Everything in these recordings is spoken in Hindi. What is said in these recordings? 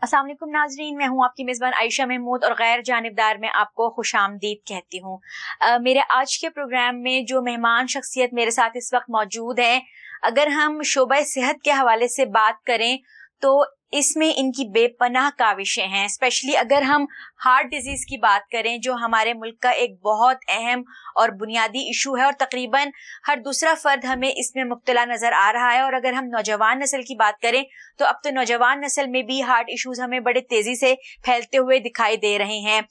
अस्सलाम वालेकुम नाजरीन, मैं हूँ आपकी मेज़बान आयशा महमूद और गैर जानिबदार में आपको खुशामदीद कहती हूँ। मेरे आज के प्रोग्राम में जो मेहमान शख्सियत मेरे साथ इस वक्त मौजूद हैं, अगर हम शोबा सेहत के हवाले से बात करें तो इसमें इनकी बेपनाह काविशें हैं। स्पेशली अगर हम हार्ट डिजीज़ की बात करें जो हमारे मुल्क का एक बहुत अहम और बुनियादी इशू है और तकरीबन हर दूसरा फ़र्द हमें इसमें मुब्तला नज़र आ रहा है। और अगर हम नौजवान नस्ल की बात करें तो अब तो नौजवान नस्ल में भी हार्ट इश्यूज़ हमें बड़े तेज़ी से फैलते हुए दिखाई दे रहे हैं।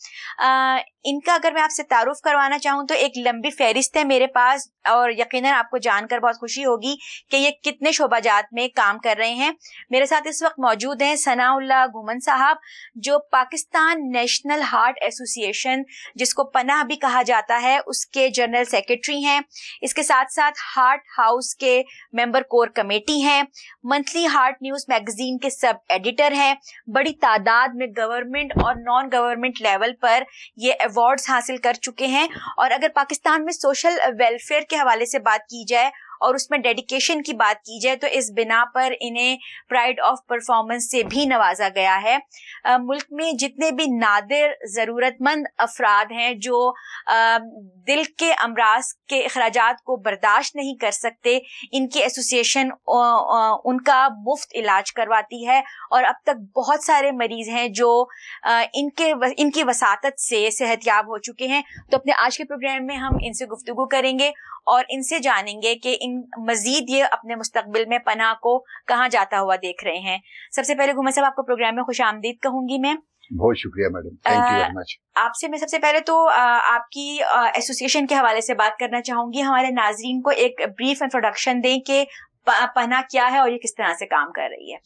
इनका अगर मैं आपसे तारुफ करवाना चाहूँ तो एक लंबी फहरिस्त है मेरे पास और यकीनन आपको जानकर बहुत खुशी होगी कि ये कितने शोबाजात में काम कर रहे हैं। मेरे साथ इस वक्त मौजूद हैं सनाउल्लाह घुमन साहब, जो पाकिस्तान नेशनल हार्ट एसोसिएशन, जिसको पनाह भी कहा जाता है, उसके जनरल सेक्रेटरी हैं। इसके साथ साथ हार्ट हाउस के मेंबर कोर कमेटी हैं, मंथली हार्ट न्यूज़ मैगजीन के सब एडिटर हैं। बड़ी तादाद में गवर्नमेंट और नॉन गवर्नमेंट लेवल पर ये अवार्ड्स हासिल कर चुके हैं। और अगर पाकिस्तान में सोशल वेलफेयर के हवाले से बात की जाए और उसमें डेडिकेशन की बात की जाए तो इस बिना पर इन्हें प्राइड ऑफ परफॉर्मेंस से भी नवाजा गया है। मुल्क में जितने भी नादिर ज़रूरतमंद अफराद हैं जो दिल के अमराज के अखराजात को बर्दाश्त नहीं कर सकते, इनकी एसोसिएशन उनका मुफ्त इलाज करवाती है। और अब तक बहुत सारे मरीज हैं जो इनकी वसातत से सेहतयाब हो चुके हैं। तो अपने आज के प्रोग्राम में हम इनसे गुफ्तगू करेंगे और इनसे जानेंगे कि इन मजीद ये अपने मुस्तकबिल में पनाह को कहाँ जाता हुआ देख रहे हैं। सबसे पहले घुमन साहब, आपको प्रोग्राम में खुशामदीद कहूंगी मैं। बहुत शुक्रिया madam, thank you very much. आपसे मैं सबसे पहले तो आपकी एसोसिएशन के हवाले से बात करना चाहूंगी। हमारे नाजरीन को एक ब्रीफ इंट्रोडक्शन दें कि पनाह क्या है और ये किस तरह से काम कर रही है।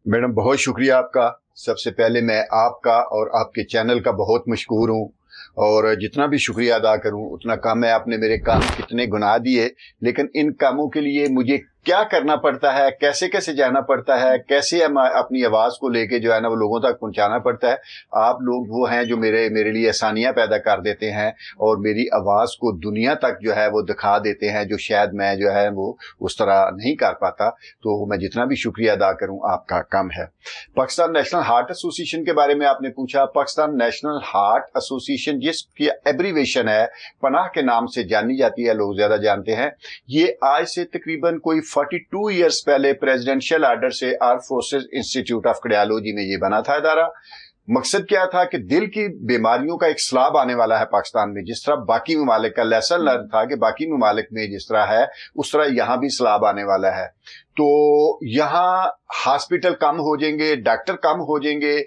मैडम बहुत शुक्रिया आपका। सबसे पहले मैं आपका और आपके चैनल का बहुत मशकूर हूँ और जितना भी शुक्रिया अदा करूं उतना कम है। आपने मेरे काम कितने गुनाह दिए, लेकिन इन कामों के लिए मुझे क्या करना पड़ता है, कैसे कैसे जाना पड़ता है, कैसे अपनी आवाज़ को लेके जो है ना वो लोगों तक पहुंचाना पड़ता है। आप लोग वो हैं जो मेरे लिए आसानियां पैदा कर देते हैं और मेरी आवाज़ को दुनिया तक जो है वो दिखा देते हैं, जो शायद मैं जो है वो उस तरह नहीं कर पाता। तो मैं जितना भी शुक्रिया अदा करूं आपका कम है। पाकिस्तान नेशनल हार्ट एसोसिएशन के बारे में आपने पूछा। पाकिस्तान नेशनल हार्ट एसोसिएशन, जिसकी एब्रीवेशन है पनाह के नाम से जानी जाती है, लोग ज़्यादा जानते हैं। ये आज से तकरीबन कोई 42 ईयर्स पहले प्रेसिडेंशियल आर्डर से arm forces institute of cardiology में ये बना था इदारा। मकसद क्या था कि दिल की बीमारियों का एक सलाब आने वाला है पाकिस्तान में। जिस तरह बाकी ममालिक का लेसन लर्न था कि बाकी ममालिक में जिस तरह है उस तरह यहाँ भी सलाब आने वाला है। तो यहाँ हॉस्पिटल कम हो जाएंगे, डॉक्टर कम हो जाएंगे।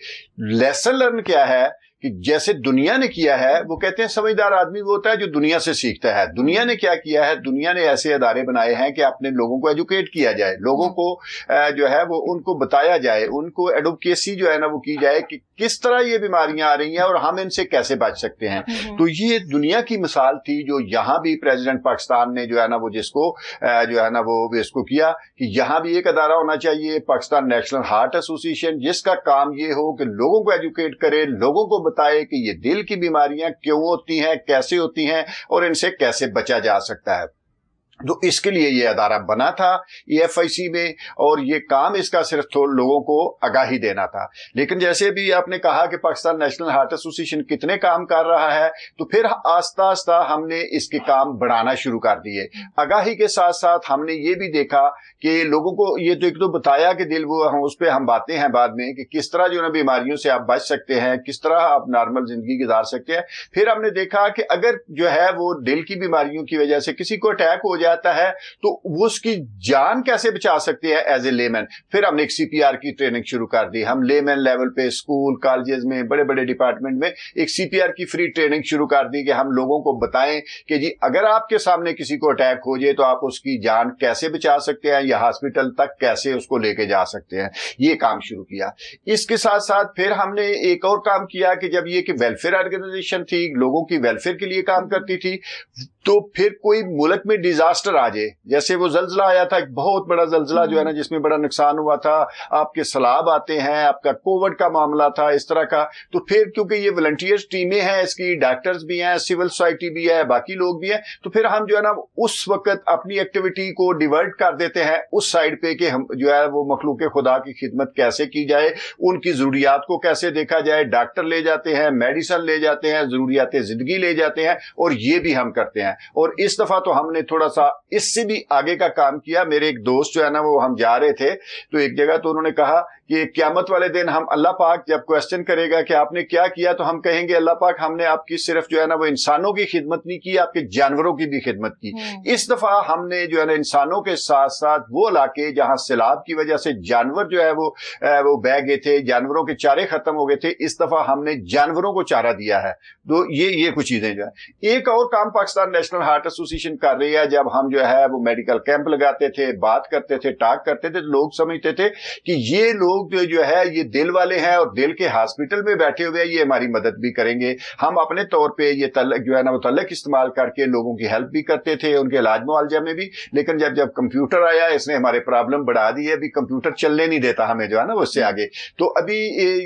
लेसन लर्न क्या है कि जैसे दुनिया ने किया है, वो कहते हैं समझदार आदमी वो होता है जो दुनिया से सीखता है। दुनिया ने क्या किया है, दुनिया ने ऐसे अदारे बनाए हैं कि अपने लोगों को एजुकेट किया जाए, लोगों को जो है वो उनको बताया जाए, उनको एडवोकेसी जो है ना वो की जाए कि किस तरह ये बीमारियां आ रही हैं और हम इनसे कैसे बच सकते हैं। तो ये दुनिया की मिसाल थी जो यहाँ भी प्रेसिडेंट पाकिस्तान ने जो है ना वो जिसको जो है ना वो इसको किया कि यहाँ भी एक अदारा होना चाहिए, पाकिस्तान नेशनल हार्ट एसोसिएशन, जिसका काम ये हो कि लोगों को एजुकेट करे, लोगों को बताए कि ये दिल की बीमारियां क्यों होती हैं, कैसे होती हैं और इनसे कैसे बचा जा सकता है। तो इसके लिए ये अदारा बना था EFIC में और ये काम इसका सिर्फ लोगों को आगाही देना था। लेकिन जैसे भी आपने कहा कि पाकिस्तान नेशनल हार्ट एसोसिएशन कितने काम कर रहा है, तो फिर आस्ता आस्ता हमने इसके काम बढ़ाना शुरू कर दिए। आगाही के साथ साथ हमने ये भी देखा कि लोगों को ये तो एक तो बताया कि दिल वो उस पर हम बातें हैं बाद में कि किस तरह जो है बीमारियों से आप बच सकते हैं, किस तरह आप नॉर्मल जिंदगी गुजार सकते हैं। फिर हमने देखा कि अगर जो है वो दिल की बीमारियों की वजह से किसी को अटैक हो जाता है तो वो उसकी जान कैसे बचा सकते हैं एज ए लेमैन। फिर हमने एक CPR की ट्रेनिंग शुरू कर दी। हम लेमैन लेवल पे स्कूल कॉलेजेस में बड़े बड़े डिपार्टमेंट में एक CPR की फ्री ट्रेनिंग शुरू कर दी कि हम लोगों को बताएं कि जी अगर आपके सामने किसी को अटैक हो जाए तो आप उसकी जान कैसे बचा सकते हैं या हॉस्पिटल तक कैसे उसको लेके जा सकते हैं। ये काम शुरू किया। इसके साथ साथ फिर हमने एक और काम किया कि जब ये कि वेलफेयर ऑर्गेनाइजेशन थी, लोगों की वेलफेयर के लिए काम करती थी, तो फिर कोई मुल्क में डिजास्टर डिजास्टर आ जाए, जैसे वो जल्जला आया था, एक बहुत बड़ा जल्जला जो है ना, जिसमें बड़ा नुकसान हुआ था, आपके सैलाब आते हैं, आपका कोविड का मामला था, इस तरह का, तो फिर क्योंकि ये वॉलंटियर्स टीमें हैं, इसकी डॉक्टर्स भी हैं, सिविल सोसाइटी भी है, बाकी लोग भी हैं, तो फिर हम जो है ना उस वक्त अपनी एक्टिविटी को डिवर्ट कर देते हैं उस साइड पे कि हम जो है वो मखलूक खुदा की खिदमत कैसे की जाए, उनकी जरूरियात को कैसे देखा जाए, डॉक्टर ले जाते हैं, मेडिसिन ले जाते हैं, जरूरियात जिंदगी ले जाते हैं, और ये भी हम करते हैं। और इस दफा तो हमने थोड़ा सा इससे भी आगे का काम किया। मेरे एक दोस्त जो है ना, वो हम जा रहे थे तो एक जगह तो उन्होंने कहा कि क़यामत वाले दिन हम अल्लाह पाक जब क्वेश्चन करेगा कि आपने क्या किया, तो हम कहेंगे अल्लाह पाक हमने आपकी सिर्फ जो है ना वो इंसानों की खिदमत नहीं की, आपके जानवरों की भी खिदमत की। इस दफा हमने जो है ना इंसानों के साथ साथ वो इलाके जहां सैलाब की वजह से जानवर जो है वो बह गए थे, जानवरों के चारे खत्म हो गए थे, इस दफा हमने जानवरों को चारा दिया है। तो ये कुछ चीजें जो है। एक और काम पाकिस्तान नेशनल हार्ट एसोसिएशन कर रही है, जब हम जो है वो मेडिकल कैंप लगाते थे, बात करते थे, टॉक करते थे, तो लोग समझते थे कि ये लोग जो है ये दिल वाले हैं और दिल के हॉस्पिटल में बैठे हुए हैं, ये हमारी मदद भी करेंगे। हम अपने तौर पे ये तल्लक जो है ना वो तल्लक इस्तेमाल करके लोगों की हेल्प भी करते थे, उनके इलाज मुआवजा में भी। लेकिन जब कंप्यूटर आया, इसने हमारे प्रॉब्लम बढ़ा दी है। अभी कंप्यूटर चलने नहीं देता हमें जो है ना वो उससे आगे। तो अभी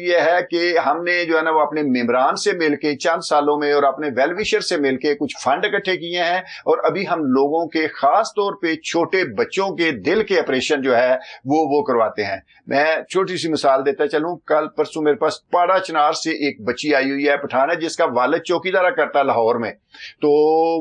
ये है कि हमने जो है ना वो अपने मेंबरान से मिलके चंद सालों में और अपने वेल विशर से मिलके कुछ फंड इकट्ठे किए हैं, और अभी हम लोगों के खास तौर पे छोटे बच्चों के दिल के ऑपरेशन जो है वो करवाते हैं। मैं छोटी सी मिसाल देता चलूं, कल परसों मेरे पास पाड़ा चनार से एक बच्ची आई हुई है, पठान है, जिसका वालिद चौकीदारा करता है लाहौर में। तो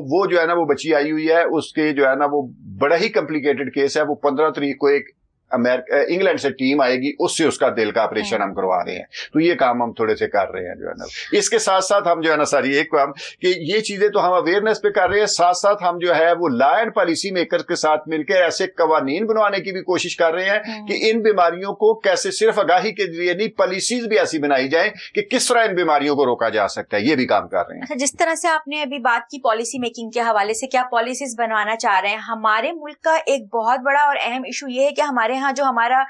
वो जो है ना वो बच्ची आई हुई है, उसके जो है ना वो बड़ा ही कॉम्प्लिकेटेड केस है। वो 15 तारीख को एक इंग्लैंड से टीम आएगी, उससे उसका दिल का ऑपरेशन हम करवा रहे हैं। तो ये काम हम थोड़े से कर रहे हैं जो है ना। इसके साथ साथ हम जो है ना सारी एक काम कि ये चीजें तो हम अवेयरनेस पे कर रहे हैं, साथ साथ हम जो है वो लॉ एंड पॉलिसी मेकर के साथ मिलकर ऐसे कवानीन बनवाने की भी कोशिश कर रहे हैं कि इन बीमारियों को कैसे सिर्फ आगाही के जरिए नहीं, पॉलिसीज भी ऐसी बनाई जाए कि किस तरह इन बीमारियों को रोका जा सकता है। ये भी काम कर रहे हैं। अच्छा, जिस तरह से आपने अभी बात की पॉलिसी मेकिंग के हवाले से, क्या पॉलिसीज बनवाना चाह रहे हैं? हमारे मुल्क का एक बहुत बड़ा और अहम इशू ये है कि हमारे यहाँ जो हमारा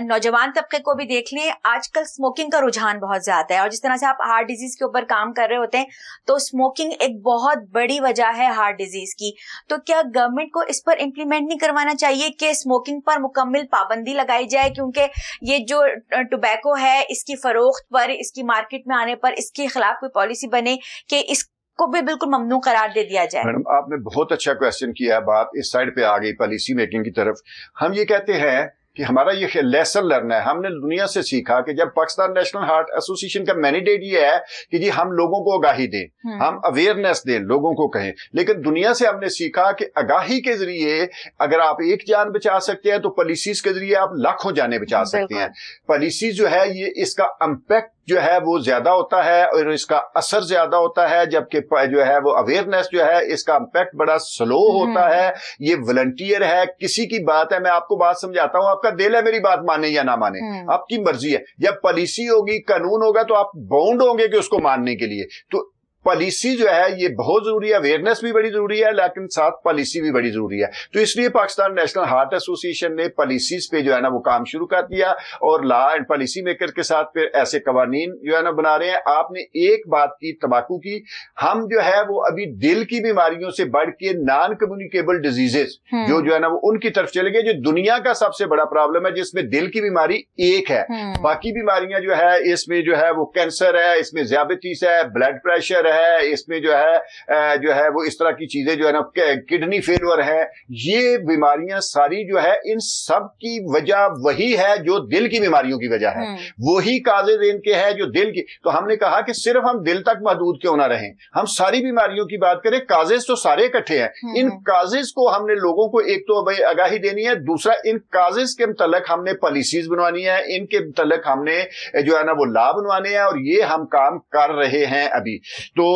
नौजवान तबके को भी देख लें, आजकल स्मोकिंग का रुझान बहुत ज्यादा है। और जिस तरह से आप हार्ट डिजीज के ऊपर काम कर रहे होते हैं, तो स्मोकिंग एक बहुत बड़ी वजह है हार्ट डिजीज की। तो क्या गवर्नमेंट को इस पर इम्प्लीमेंट नहीं करवाना चाहिए कि स्मोकिंग पर मुकम्मल पाबंदी लगाई जाए? क्योंकि ये जो टोबैको है, इसकी फरोख्त पर, इसकी मार्केट में आने पर इसके खिलाफ कोई पॉलिसी बने कि इस को भी बिल्कुल ममनू करार दे दिया जाए। मैडम, आपने बहुत अच्छा क्वेश्चन किया है। बात इस साइड पे आ गई पॉलिसी मेकिंग की तरफ। हम ये कहते हैं कि हमारा ये लेसन लर्न है। हमने दुनिया से सीखा कि जब पाकिस्तान नेशनल हार्ट एसोसिएशन का मैंडेट ये है कि जी हम लोगों को आगाही दें, हम अवेयरनेस दें, लोगों को कहें। लेकिन दुनिया से हमने सीखा कि आगाही के जरिए अगर आप एक जान बचा सकते हैं, तो पॉलिसीज के जरिए आप लाखों जानें बचा सकते हैं। पॉलिसी जो है ये इसका इम्पैक्ट जो है वो ज्यादा होता है और इसका असर ज्यादा होता है, जबकि जो है वो अवेयरनेस जो है इसका इम्पैक्ट बड़ा स्लो होता है। ये वॉलंटियर है, किसी की बात है, मैं आपको बात समझाता हूं, आपका दिल है मेरी बात माने या ना माने, आपकी मर्जी है। जब पॉलिसी होगी, कानून होगा, तो आप बाउंड होंगे कि उसको मानने के लिए। तो पॉलिसी जो है ये बहुत जरूरी है, अवेयरनेस भी बड़ी जरूरी है, लेकिन साथ पॉलिसी भी बड़ी जरूरी है। तो इसलिए पाकिस्तान नेशनल हार्ट एसोसिएशन ने पॉलिसीज पे जो है ना वो काम शुरू कर दिया, और लॉ एंड पॉलिसी मेकर के साथ फिर ऐसे कवानीन जो है ना बना रहे हैं। आपने एक बात की, तंबाकू की, हम जो है वो अभी दिल की बीमारियों से बढ़ के नॉन कम्युनिकेबल डिजीजेस जो है ना वो उनकी तरफ चले गए, जो दुनिया का सबसे बड़ा प्रॉब्लम है, जिसमें दिल की बीमारी एक है। बाकी बीमारियां जो है इसमें जो है वो कैंसर है, इसमें ज़ियाबतीस है, ब्लड प्रेशर है, इसमें जो है वो इस तरह की चीजें जो है ना किडनी फेलियर है। ये बीमारियां सारी जो है इन सब की वजह वही है जो दिल की बीमारियों की वजह है, वही काजेज इनके है जो दिल की। तो हमने कहा कि सिर्फ हम दिल तक महदूद क्यों ना रहें, हम सारी बीमारियों की बात करें। काजेज तो सारे इकट्ठे हैं, इन काजेज को हमने लोगों को एक तो आगाही देनी है, दूसरा इन काजेज के मुतल्लिक हमने पॉलिसीज बनवानी है, इनके मुतल्लिक हमने जो है ना वो लॉ बनवाने हैं, और ये हम काम कर रहे हैं अभी। तो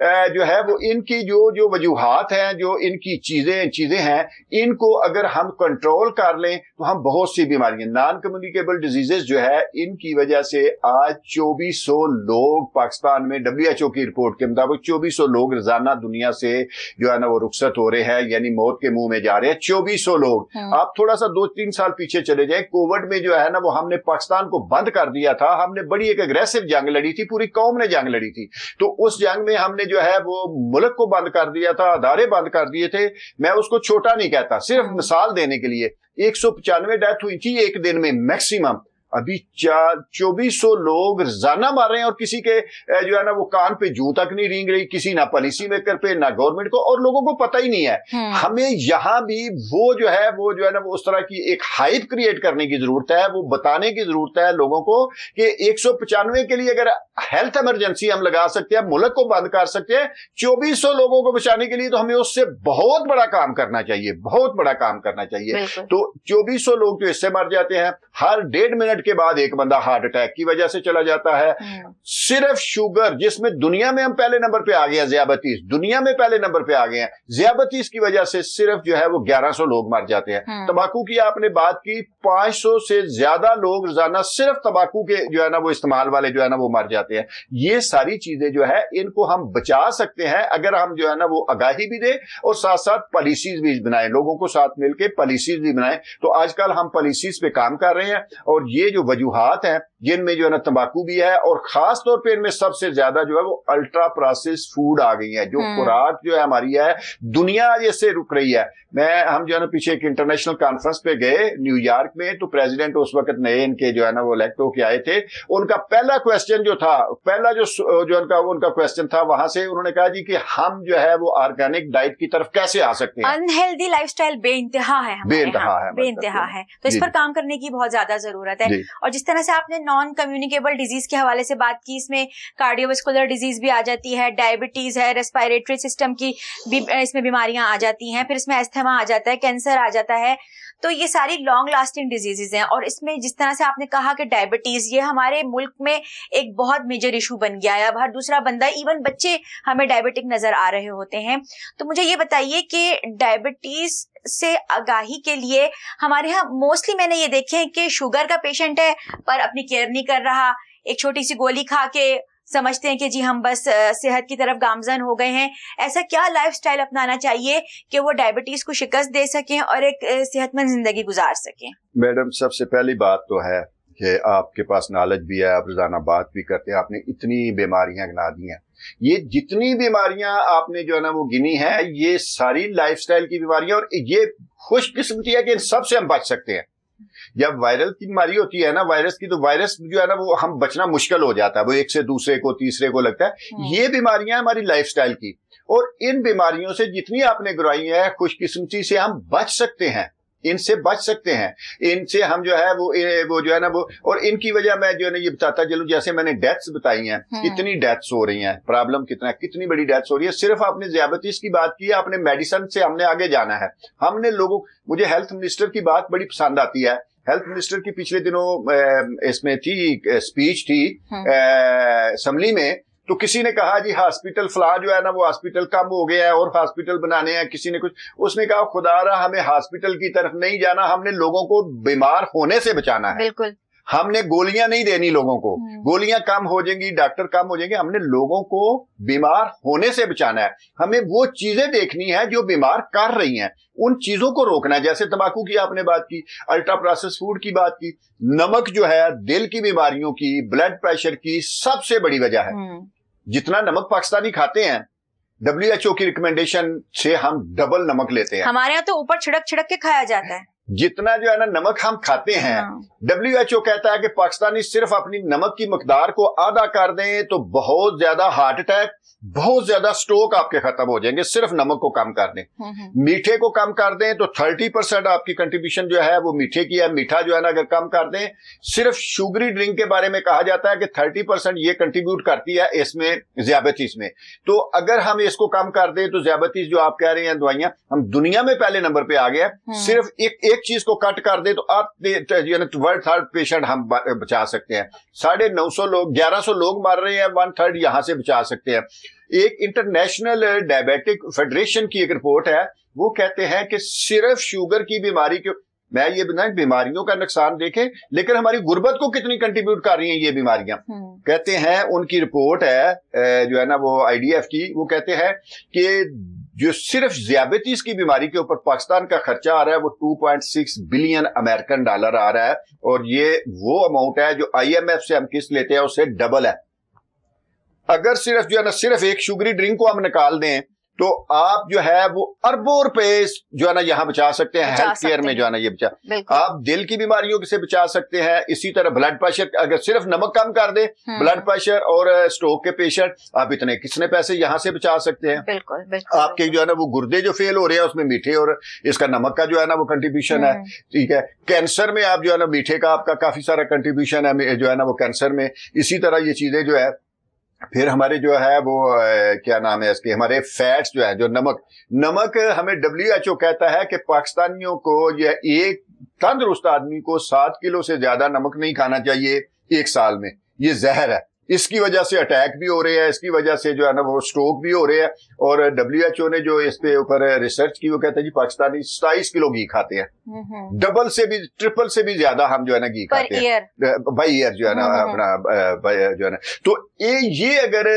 जो है वो इनकी जो वजूहात हैं, जो इनकी चीजें हैं, इनको अगर हम कंट्रोल कर लें तो हम बहुत सी बीमारियां, नॉन कम्युनिकेबल डिजीजेस जो है, इनकी वजह से आज 2400 लोग पाकिस्तान में WHO की रिपोर्ट के मुताबिक 2400 लोग रोजाना दुनिया से जो है ना वो रुखसत हो रहे हैं, यानी मौत के मुंह में जा रहे हैं। 2400 लोग। आप थोड़ा सा 2-3 साल पीछे चले जाए, कोविड में जो है ना वो हमने पाकिस्तान को बंद कर दिया था, हमने बड़ी एक अग्रेसिव जंग लड़ी थी, पूरी कौम ने जंग लड़ी थी। तो उस जंग में हमने जो है वो मुल्क को बंद कर दिया था, अदारे बंद कर दिए थे। मैं उसको छोटा नहीं कहता, सिर्फ मिसाल देने के लिए 195 डेथ हुई थी एक दिन में मैक्सिमम। अभी 2400 लोग रोजाना मार रहे हैं और किसी के जो है ना वो कान पे जूं तक नहीं रेंग रही, किसी ना पॉलिसी मेकर पे ना गवर्नमेंट को, और लोगों को पता ही नहीं है। हमें यहाँ भी वो जो है वो उस तरह की एक हाइप क्रिएट करने की जरूरत है, वो बताने की जरूरत है लोगों को कि 195 के लिए अगर हेल्थ इमरजेंसी हम लगा सकते हैं, मुल्क को बंद कर सकते हैं 2400 लोगों को बचाने के लिए, तो हमें उससे बहुत बड़ा काम करना चाहिए, बहुत बड़ा काम करना चाहिए। तो 2400 लोग जो इससे मर जाते हैं, हर 1.5 मिनट के बाद एक बंदा हार्ट अटैक की वजह से चला जाता है। सिर्फ शुगर, जिसमें दुनिया में हम पहले नंबर पे आ गए हैं, ज़ियाबतीस दुनिया में पहले नंबर पे आ गए हैं, ज़ियाबतीस की वजह से सिर्फ जो है वो 1100 लोग मर जाते हैं। तंबाकू की आपने बात की, 500 से ज्यादा लोग रोजाना सिर्फ तंबाकू के जो है ना वो इस्तेमाल वाले जो है ना वो मर जाते हैं। ये सारी चीजें जो है इनको हम बचा सकते हैं अगर हम जो है ना वो आगाही भी दें और साथ साथ पॉलिसीज भी बनाएं, लोगों को साथ मिलकर पॉलिसीज भी बनाएं। तो आजकल हम पॉलिसीज पे काम कर रहे हैं और ये जो वजूहात हैं जिनमें जो है ना तंबाकू भी है, और खास तौर पे इनमें सबसे ज्यादा जो है वो अल्ट्रा प्रोसेस्ड फूड आ गई है, जो खुराक जो है हमारी है, दुनिया जैसे रुक रही है। हम जो है ना पीछे एक इंटरनेशनल कॉन्फ्रेंस पे गए न्यूयॉर्क में, तो प्रेसिडेंट उस वक्त नए इनके जो है ना वो इलेक्ट होके आए थे। उनका पहला क्वेश्चन जो था, पहला जो उनका क्वेश्चन था, वहां से उन्होंने कहा जी कि हम जो है वो ऑर्गेनिक डाइट की तरफ कैसे आ सकते हैं। अनहेल्दी लाइफस्टाइल बेइंतहा है, बेइंतहा है, तो इस पर काम करने की बहुत ज्यादा जरूरत है। और जिस तरह से आपने नॉन कम्युनिकेबल डिजीज के हवाले से बात की, इसमें कार्डियोवास्कुलर डिजीज भी आ जाती है, डायबिटीज है, रेस्पिरेटरी सिस्टम की भी इसमें बीमारियां आ जाती हैं, फिर इसमें अस्थमा आ जाता है, कैंसर आ जाता है। तो ये सारी लॉन्ग लास्टिंग डिजीजेज हैं। और इसमें जिस तरह से आपने कहा कि डायबिटीज, ये हमारे मुल्क में एक बहुत मेजर इशू बन गया है। अब हर दूसरा बंदा, इवन बच्चे हमें डायबिटिक नजर आ रहे होते हैं। तो मुझे ये बताइए कि डायबिटीज से आगाही के लिए हमारे यहाँ मोस्टली मैंने ये देखे हैं कि शुगर का पेशेंट है पर अपनी केयर नहीं कर रहा, एक छोटी सी गोली खा के समझते हैं कि जी हम बस सेहत की तरफ गामजन हो गए हैं। ऐसा क्या लाइफस्टाइल अपनाना चाहिए कि वो डायबिटीज को शिकस्त दे सकें और एक सेहतमंद जिंदगी गुजार सकें? मैडम, सबसे पहली बात तो है कि आपके पास नॉलेज भी है, आप रोजाना बात भी करते हैं, आपने इतनी बीमारियां गिना दी हैं। ये जितनी बीमारियां आपने जो है ना वो गिनी है, ये सारी लाइफस्टाइल की बीमारियां, और ये खुशकिस्मती है कि इन सब से हम बच सकते हैं। जब वायरल की बीमारी होती है ना, वायरस की, तो वायरस जो है ना वो हम बचना मुश्किल हो जाता है, वो एक से दूसरे को तीसरे को लगता है। ये बीमारियां हमारी लाइफस्टाइल की, और इन बीमारियों से जितनी आपने गिनाई है, खुशकिस्मती से हम बच सकते हैं, इनसे बच सकते हैं। इनसे हम जो है वो जो है ना वो, और इनकी वजह मैं जो है ना ये बताता चलूं, जैसे मैंने डेथ्स बताई हैं, कितनी डेथ्स हो रही हैं, प्रॉब्लम कितनी बड़ी डेथ्स हो रही है। सिर्फ आपने ज़ियाबतीस की बात की, आपने मेडिसिन से हमने आगे जाना है। हमने लोगों, मुझे हेल्थ मिनिस्टर की बात बड़ी पसंद आती है। हेल्थ मिनिस्टर की पिछले दिनों इसमें थी स्पीच थी असेंबली में, तो किसी ने कहा जी हॉस्पिटल फला जो है ना वो हॉस्पिटल कम हो गया है और हॉस्पिटल बनाने हैं, किसी ने कुछ, उसने कहा खुदारा हमें हॉस्पिटल की तरफ नहीं जाना, हमने लोगों को बीमार होने से बचाना है। बिल्कुल, हमने गोलियां नहीं देनी लोगों को, गोलियां कम हो जाएंगी, डॉक्टर कम हो जाएंगे, हमने लोगों को बीमार होने से बचाना है। हमें वो चीजें देखनी है जो बीमार कर रही हैं, उन चीजों को रोकना है। जैसे तंबाकू की आपने बात की, अल्ट्रा प्रोसेस फूड की बात की, नमक जो है दिल की बीमारियों की, ब्लड प्रेशर की सबसे बड़ी वजह है। जितना नमक पाकिस्तानी खाते हैं, WHO की रिकमेंडेशन से हम डबल नमक लेते हैं। हमारे यहाँ तो ऊपर छिड़क छिड़क के खाया जाता है। जितना जो है ना नमक हम खाते हैं, WHO कहता है कि पाकिस्तानी सिर्फ अपनी नमक की मकदार को आधा कर दें तो बहुत ज्यादा हार्ट अटैक, बहुत ज्यादा स्ट्रोक आपके खत्म हो जाएंगे। सिर्फ नमक को कम कर दें, मीठे को कम कर दें तो 30% आपकी कंट्रीब्यूशन जो है वो मीठे की है। मीठा जो है ना अगर कम कर दें, सिर्फ शुगरी ड्रिंक के बारे में कहा जाता है कि 30% ये कंट्रीब्यूट करती है इसमें ज़ियाबतीस में। तो अगर हम इसको कम कर दें तो ज़ियाबतीस जो आप कह रहे हैं दवाइयां, हम दुनिया में पहले नंबर पे आ गए। सिर्फ एक चीज को कट कर दे तो आप वर्ल्ड थर्ड पेशेंट हम बचा सकते हैं। 950 लोग, 1100 लोग मर रहे हैं, 1/3 यहां से बचा सकते हैं। एक इंटरनेशनल डायबिटिक फेडरेशन की एक रिपोर्ट है, वो कहते हैं कि सिर्फ शुगर की बीमारी के, मैं ये बना बीमारियों का नुकसान देखें, लेकिन हमारी गुर्बत को कितनी कंट्रीब्यूट कर रही हैं ये बीमारियां। कहते हैं, उनकी रिपोर्ट है जो है ना वो IDF की, वो कहते हैं कि जो सिर्फ ज़ियाबतीस की बीमारी के ऊपर पाकिस्तान का खर्चा आ रहा है वो 2.6 बिलियन अमेरिकन डॉलर आ रहा है, और ये वो अमाउंट है जो IMF से हम किस्त लेते हैं उससे डबल है। अगर सिर्फ जो है ना सिर्फ एक शुगरी ड्रिंक को हम निकाल दें तो आप जो है वो अरबों रुपए जो है ना यहाँ बचा सकते हैं, हेल्थ केयर में जो है ना ये बचा। आप दिल की बीमारियों से बचा सकते हैं, इसी तरह ब्लड प्रेशर, अगर सिर्फ नमक कम कर दे ब्लड प्रेशर और स्ट्रोक के पेशेंट, आप इतने कितने पैसे यहाँ से बचा सकते हैं। बिल्कुल, बिल्कुल, आपके जो है ना वो गुर्दे जो फेल हो रहे हैं उसमें मीठे और इसका नमक का जो है ना वो कंट्रीब्यूशन है, ठीक है। कैंसर में आप जो है ना मीठे का आपका काफी सारा कंट्रीब्यूशन है जो है ना वो कैंसर में। इसी तरह ये चीजें जो है, फिर हमारे जो है वो क्या नाम है इसके, हमारे फैट्स जो है, जो नमक हमें WHO कहता है कि पाकिस्तानियों को यह एक तंदुरुस्त आदमी को 7 किलो से ज्यादा नमक नहीं खाना चाहिए एक साल में। ये जहर है, इसकी वजह से अटैक भी हो रहे हैं, इसकी वजह से जो है ना वो स्ट्रोक भी हो रहे हैं। और WHO ने जो इस पे ऊपर रिसर्च की वो कहते हैं जी पाकिस्तानी 27 किलो घी खाते हैं, डबल से भी ट्रिपल से भी ज्यादा हम जो है ना घी खाते हैं बाई ईयर जो है ना अपना जो है ना। तो ये अगर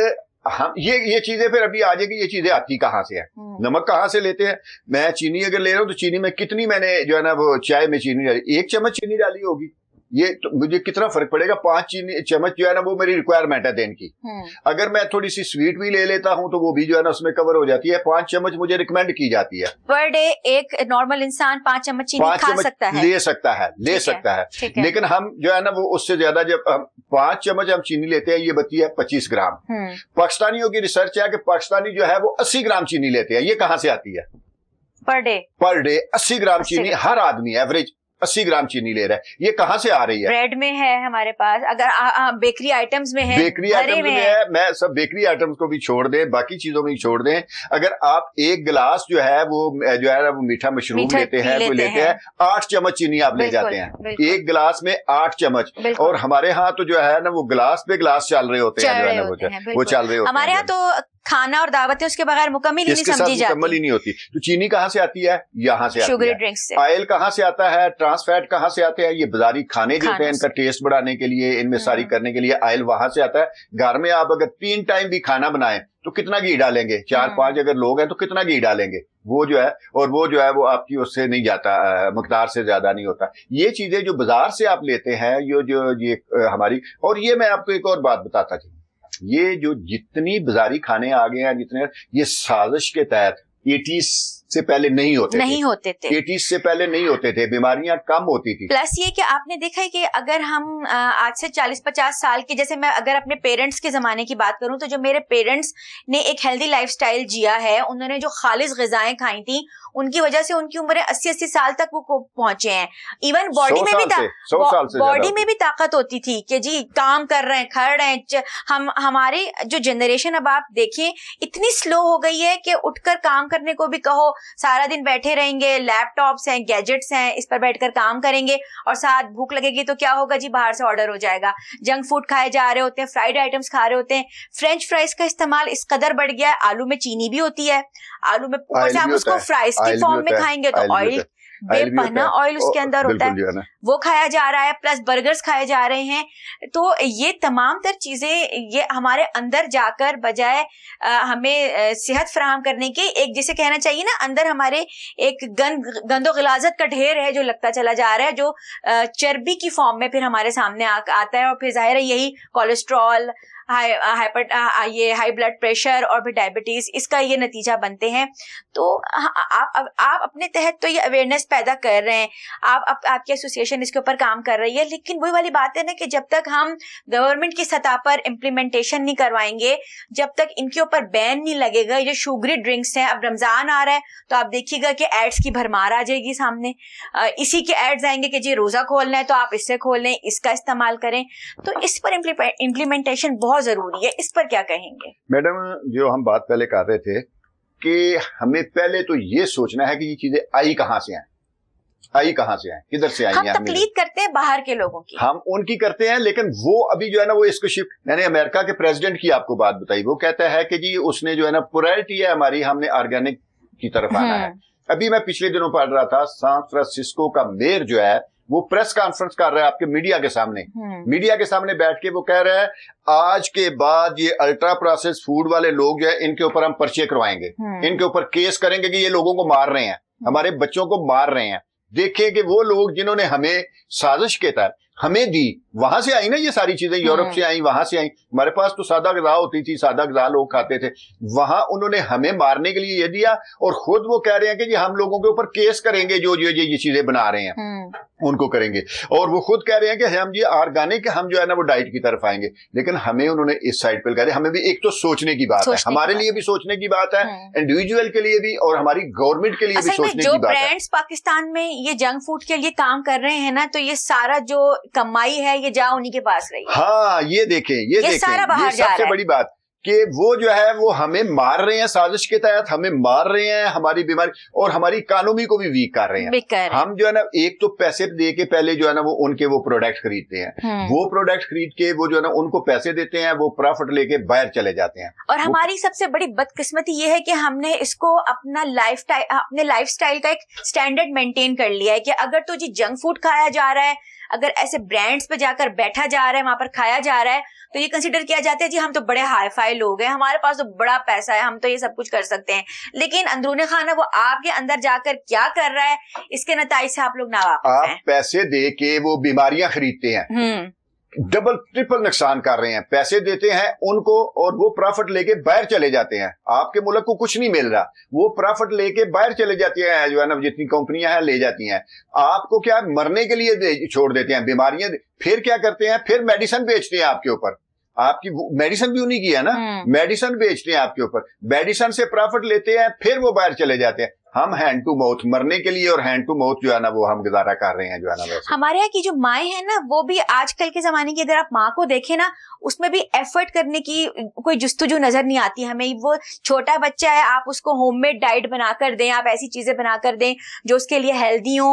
हम ये चीजें फिर अभी आ जाएगी, ये चीजें आती कहाँ से है, नमक कहाँ से लेते हैं। मैं चीनी अगर ले रहा हूँ तो चीनी में कितनी मैंने जो है ना वो चाय में चीनी डाली, 1 चम्मच चीनी डाली होगी, ये तो मुझे कितना फर्क पड़ेगा, 5 चम्मच जो है ना वो मेरी रिक्वायरमेंट है दिन की। अगर मैं थोड़ी सी स्वीट भी ले लेता हूं तो वो भी जो है ना उसमें कवर हो जाती है। 5 चम्मच मुझे रिकमेंड की जाती है पर डे। एक नॉर्मल इंसान 5 चम्मच चीनी खा सकता है, ले सकता है। लेकिन हम जो है ना वो उससे ज्यादा, जब 5 चम्मच हम चीनी लेते हैं ये बची है 25 ग्राम। पाकिस्तानियों की रिसर्च है कि पाकिस्तानी जो है वो 80 ग्राम चीनी लेते हैं। ये कहाँ से आती है? पर डे 80 ग्राम चीनी हर आदमी एवरेज 80 ग्राम चीनी ले रहा है। ये कहाँ से आ रही है? ब्रेड में है हमारे पास, अगर बेकरी आइटम्स में है, बेकरी आइटम्स में है। मैं सब बेकरी आइटम्स को भी छोड़ दें, बाकी चीजों में भी छोड़ दें। अगर आप एक गिलास जो है वो मीठा मशरूम लेते हैं तो लेते हैं 8 चम्मच चीनी आप ले जाते हैं, एक गिलास में 8 चम्मच। और हमारे यहाँ तो जो है ना वो गिलास पे गिलास चल रहे होते हैं, जो है ना वो चल रहे होते हैं। हमारे यहाँ तो खाना और दावतें उसके बगैर मुकम्मल ही नहीं समझी जाती, मुकम्मल ही नहीं होती। तो चीनी कहाँ से आती है? यहाँ से शुगरी ड्रिंक्स से। ऑयल कहाँ से आता है? ट्रांस फैट कहाँ से आते हैं? ये बाजारी खाने जो होते हैं इनका टेस्ट बढ़ाने के लिए, इनमें सारी करने के लिए ऑयल वहां से आता है। घर में आप अगर 3 टाइम भी खाना बनाएं तो कितना घी डालेंगे? 4-5 अगर लोग हैं तो कितना घी डालेंगे? वो जो है, और वो जो है वो आपकी उससे नहीं जाता, मकदार से ज्यादा नहीं होता। ये चीजें जो बाजार से आप लेते हैं ये हमारी। और ये मैं आपको एक और बात बताता चलूं, ये जो जितनी बाजारी खाने आ गए हैं, जितने, ये साजिश के तहत 80s से पहले नहीं होते थे। 80s से पहले नहीं होते थे, बीमारियां कम होती थी। प्लस ये कि आपने देखा है कि अगर हम आज से 40-50 साल के, जैसे मैं अगर अपने पेरेंट्स के जमाने की बात करूं तो जो मेरे पेरेंट्स ने एक हेल्दी लाइफस्टाइल जिया है, उन्होंने जो खालिज ग़िज़ाएं खाई थी, उनकी वजह से उनकी उम्र 80-80 साल तक वो पहुंचे हैं। इवन बॉडी में भी ताकत होती थी कि जी काम कर रहे हैं, खड़ रहे हैं। हमारी जो जनरेशन अब आप देखें इतनी स्लो हो गई है कि उठकर काम करने को भी कहो, सारा दिन बैठे रहेंगे, लैपटॉप्स हैं, गैजेट्स हैं, इस पर बैठकर काम करेंगे, और साथ भूख लगेगी तो क्या होगा जी, बाहर से ऑर्डर हो जाएगा। जंक फूड खाए जा रहे होते हैं, फ्राइड आइटम्स खा रहे होते हैं, फ्रेंच फ्राइज का इस्तेमाल इस कदर बढ़ गया है। आलू में चीनी भी होती है, आलू में ऊपर से हम उसको फ्राइज की फॉर्म में खाएंगे तो ऑयल, बेपना ऑयल उसके अंदर होता है, वो खाया जा रहा है, प्लस बर्गर्स खाए जा रहे हैं। तो ये तमाम तर चीजें ये हमारे अंदर जाकर बजाय हमें सेहत फराहम करने के, एक जिसे कहना चाहिए ना, अंदर हमारे एक गंदो गिलाजत का ढेर है जो लगता चला जा रहा है, जो चर्बी की फॉर्म में फिर हमारे सामने आता है। और फिर जाहिर है यही कोलेस्ट्रॉल, हाई ब्लड प्रेशर और फिर डायबिटीज, इसका ये नतीजा बनते हैं। तो आप अपने तहत तो ये अवेयरनेस पैदा कर रहे हैं, आपकी एसोसिएशन इसके ऊपर काम कर रही है, लेकिन वही वाली बात है ना कि जब तक हम गवर्नमेंट की सतह पर इम्प्लीमेंटेशन नहीं करवाएंगे, जब तक इनके ऊपर बैन नहीं लगेगा, ये शुगरी ड्रिंक्स हैं। अब रमजान आ रहा है तो आप देखिएगा कि एड्स की भरमार आ जाएगी सामने, इसी के एड्स आएंगे कि जी रोजा खोलना है तो आप इससे खोल लें, इसका इस्तेमाल करें। तो इस पर इम्प्लीमेंटेशन बहुत जरूरी है, इस पर क्या कहेंगे? मैडम, जो हम बात पहले कर रहे थे कि हमें पहले तो ये सोचना है कि ये चीजें आई कहां से आए, किधर से आई हैं। हम तकलीद करते हैं बाहर के लोगों की, हम उनकी करते हैं, लेकिन वो अभी जो है ना वो इसको शिफ्ट, मैंने अमेरिका के प्रेसिडेंट की आपको बात बताई, वो कहता है कि जी उसने जो है ना प्रायोरिटी है हमारी, हमने ऑर्गेनिक की तरफ आना है। अभी मैं पिछले दिनों पढ़ रहा था, सैन फ्रांसिस्को का मेयर जो है वो प्रेस कॉन्फ्रेंस कर रहा है आपके मीडिया के सामने बैठ के वो कह रहा है आज के बाद ये अल्ट्रा प्रोसेस फूड वाले लोग जो है इनके ऊपर हम पर्चे करवाएंगे, इनके ऊपर केस करेंगे कि ये लोगों को मार रहे हैं, हमारे बच्चों को मार रहे हैं। देखें कि वो लोग जिन्होंने हमें साजिश के तहत, हमें दी, वहां से आई ना ये सारी चीजें, यूरोप से आई, वहां से आई। हमारे पास तो सादा ग़िज़ा होती थी, सादा ग़िज़ा लोग खाते थे, वहां उन्होंने हमें मारने के लिए ये दिया, और खुद वो कह रहे हैं कि जी हम लोगों के ऊपर केस करेंगे जो जो ये चीजें बना रहे हैं उनको करेंगे, और वो खुद कह रहे हैं कि हम जी ऑर्गेनिक, हम जो है ना वो डाइट की तरफ आएंगे। लेकिन हमें उन्होंने इस साइड पर कह रहे, हमें भी एक तो सोचने की बात है, हमारे लिए भी सोचने की बात है, इंडिविजुअल के लिए भी, और हमारी गवर्नमेंट के लिए भी सोचने की बात है। ब्रांड्स पाकिस्तान में ये जंक फूड के लिए काम कर रहे हैं ना, तो ये सारा जो कमाई है ये जा उन्हीं के पास रही। हाँ, ये देखें, ये देखें, सारा बाहर ये सबसे बड़ी बात कि वो जो है वो हमें मार रहे हैं, साजिश के तहत हमें मार रहे हैं, हमारी बीमारी और हमारी इकोनॉमी को भी वीक कर रहे हैं। हम जो है ना एक तो पैसे दे के पहले जो है ना वो उनके वो प्रोडक्ट खरीदते हैं, वो प्रोडक्ट खरीद के वो जो है ना उनको पैसे देते हैं, वो प्रॉफिट लेके बाहर चले जाते हैं। और हमारी सबसे बड़ी बदकिस्मती ये है कि हमने इसको अपने लाइफस्टाइल का एक स्टैंडर्ड मेंटेन कर लिया है कि अगर तो जी जंक फूड खाया जा रहा है, अगर ऐसे ब्रांड्स पे जाकर बैठा जा रहा है, वहां पर खाया जा रहा है, तो ये कंसीडर किया जाता है जी हम तो बड़े हाई फाई लोग हैं, हमारे पास तो बड़ा पैसा है, हम तो ये सब कुछ कर सकते हैं। लेकिन अंदरूनी खाना वो आपके अंदर जाकर क्या कर रहा है, इसके नतीजे से आप लोग नावाकिफ हैं। आप पैसे दे के वो बीमारियां खरीदते हैं, डबल ट्रिपल नुकसान कर रहे हैं। पैसे देते हैं उनको और वो प्रॉफिट लेके बाहर चले जाते हैं। आपके मुल्क को कुछ नहीं मिल रहा, वो प्रॉफिट लेके बाहर चले जाते हैं, जो है ना जितनी कंपनियां हैं ले जाती हैं। आपको क्या मरने के लिए छोड़ देते हैं, बीमारियां। फिर क्या करते हैं, फिर मेडिसिन बेचते हैं आपके ऊपर। आपकी मेडिसिन भी उन्हीं की है ना, मेडिसिन बेचते हैं आपके ऊपर, मेडिसिन से प्रॉफिट लेते हैं, फिर वो बाहर चले जाते हैं। हम हैंड टू माउथ मरने के लिए और हैंड टू माउथ जो है ना वो हम गुजारा कर रहे हैं जो है ना। वैसे हमारे यहाँ की जो माएँ हैं ना, वो भी आजकल के जमाने की अगर आप माँ को देखें ना, उसमें भी एफर्ट करने की कोई जुस्तजू नजर नहीं आती हमें। वो छोटा बच्चा है, आप उसको होममेड डाइट बनाकर दें, आप ऐसी चीजें बनाकर दें जो उसके लिए हेल्दी हो।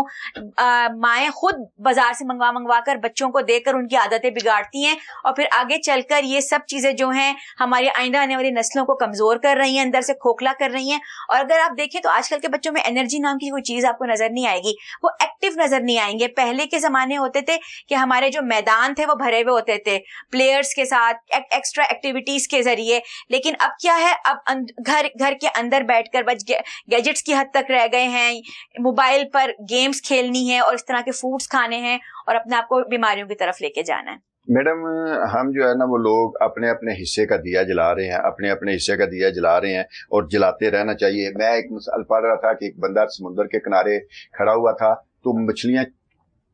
माएँ खुद बाजार से मंगवा कर बच्चों को देकर उनकी आदतें बिगाड़ती हैं, और फिर आगे चलकर ये सब चीजें जो हैं हमारी आइंदा आने वाली नस्लों को कमजोर कर रही हैं, अंदर से खोखला कर रही हैं। और अगर आप देखें तो आजकल के बच्चों में एनर्जी नाम की कोई चीज आपको नजर नहीं आएगी, वो एक्टिव नजर नहीं आएंगे। पहले के जमाने होते थे कि हमारे जो मैदान थे वो भरे हुए होते थे प्लेयर्स के साथ, एक्स्ट्रा एक्टिविटीज के जरिए। लेकिन अब क्या है, अब घर के अंदर बैठकर बस गैजेट्स की हद तक रह गए हैं, मोबाइल पर गेम्स खेलनी है और इस तरह के फूड्स खाने हैं और अपने आप को बीमारियों की तरफ लेके जाना है। मैडम, हम जो है ना वो लोग अपने अपने हिस्से का दिया जला रहे हैं, अपने अपने हिस्से का दिया जला रहे हैं और जलाते रहना चाहिए। मैं एक मिसाल पढ़ रहा था कि एक बंदा समुद्र के किनारे खड़ा हुआ था, तो मछलियां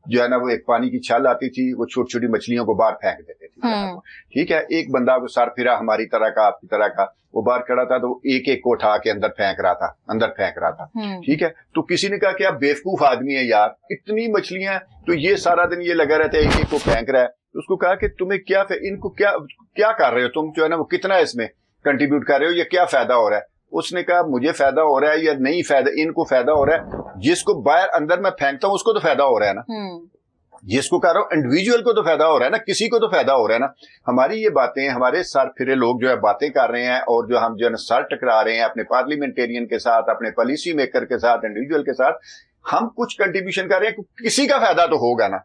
जो है ना वो एक पानी की छाल आती थी, वो छोटी छोटी मछलियों को बाहर फेंक देते थे। ठीक है, एक बंदा वो सर फिरा हमारी तरह का, आपकी तरह का, वो बाहर खड़ा था, तो एक एक को उठा के अंदर फेंक रहा था। ठीक है, तो किसी ने कहा कि आप बेवकूफ आदमी है यार, इतनी मछलियां, तो ये सारा दिन ये लगा रहता है, एक एक को फेंक रहा है। उसको कहा कि तुम्हें क्या इनको क्या कर रहे हो तुम, जो है ना वो कितना इसमें कंट्रीब्यूट कर रहे हो, या क्या फायदा हो रहा है। उसने कहा मुझे फायदा हो रहा है या नहीं फायदा, इनको फायदा हो रहा है, जिसको बाहर अंदर मैं फेंकता हूं उसको तो फायदा हो रहा है ना, जिसको कह रहा हूं इंडिविजुअल को तो फायदा हो रहा है ना, किसी को तो फायदा हो रहा है ना। हमारी ये बातें, हमारे सर फिरे लोग जो है बातें कर रहे हैं, और जो हम जो है ना सर टकरा रहे हैं अपने पार्लियामेंटेरियन के साथ, अपने पॉलिसी मेकर के साथ, इंडिविजुअल के साथ। हम कुछ कंट्रीब्यूशन कर रहे हैं, किसी का फायदा तो होगा ना,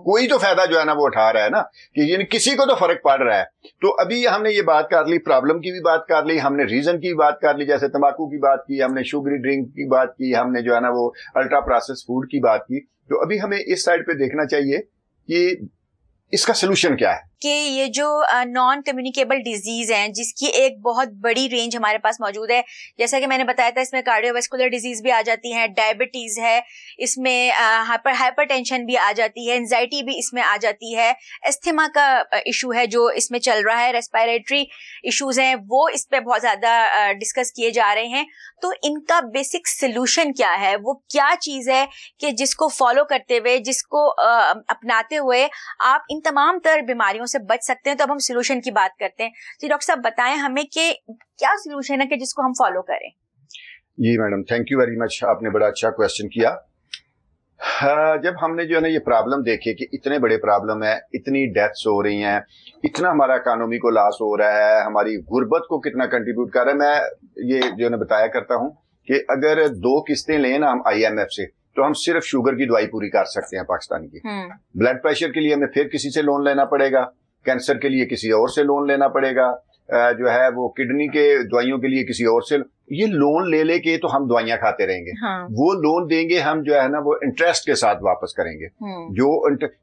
कोई तो फायदा जो है ना वो उठा रहा है ना, कि किसी को तो फर्क पड़ रहा है। तो अभी हमने ये बात कर ली, प्रॉब्लम की भी बात कर ली, हमने रीजन की बात कर ली, जैसे तंबाकू की बात की, हमने शुगरी ड्रिंक की बात की, हमने जो है ना वो अल्ट्रा प्रोसेस फूड की बात की। तो अभी हमें इस साइड पे देखना चाहिए कि इसका सोल्यूशन क्या है। कि ये जो नॉन कम्युनिकेबल डिजीज हैं, जिसकी एक बहुत बड़ी रेंज हमारे पास मौजूद है, जैसा कि मैंने बताया था, इसमें कार्डियोवास्कुलर डिजीज भी आ जाती है, डायबिटीज है, इसमें हाइपरटेंशन भी आ जाती है, एंजाइटी भी इसमें आ जाती है, एस्थमा का इशू है जो इसमें चल रहा है, रेस्पिरेटरी इश्यूज हैं वो इस पे बहुत ज्यादा डिस्कस किए जा रहे हैं। तो इनका बेसिक सोल्यूशन क्या है, वो क्या चीज है कि जिसको फॉलो करते हुए, जिसको अपनाते हुए आप इन तमाम तर बीमारियों से बच सकते हैं। तो अब हम सोल्यूशन की बात करते हैं। जी डॉक्टर साहब, बताएं हमें कि क्या सोल्यूशन है कि जिसको हम फॉलो करें। जी madam, thank you very much, आपने बड़ा अच्छा क्वेश्चन किया। जब हमने जो है ना ये प्रॉब्लम देखे कि इतने बड़े प्रॉब्लम है, इतनी डेथ्स हो रही हैं, इतना हमारा इकोनॉमी को लॉस हो रहा है, हमारी गुर्बत को कितना कंट्रीब्यूट कर रहा है। मैं ये जो है बताया करता हूँ कि अगर 2 किस्तें लें ना हम IMF से, तो हम सिर्फ शुगर की दवाई पूरी कर सकते हैं पाकिस्तान की। ब्लड प्रेशर के लिए हमें फिर किसी से लोन लेना पड़ेगा, कैंसर के लिए किसी और से लोन लेना पड़ेगा, जो है वो किडनी के दवाइयों के लिए किसी और से, ये लोन ले लेके तो हम दवाइयां खाते रहेंगे। हाँ। वो लोन देंगे हम जो है ना वो इंटरेस्ट के साथ वापस करेंगे।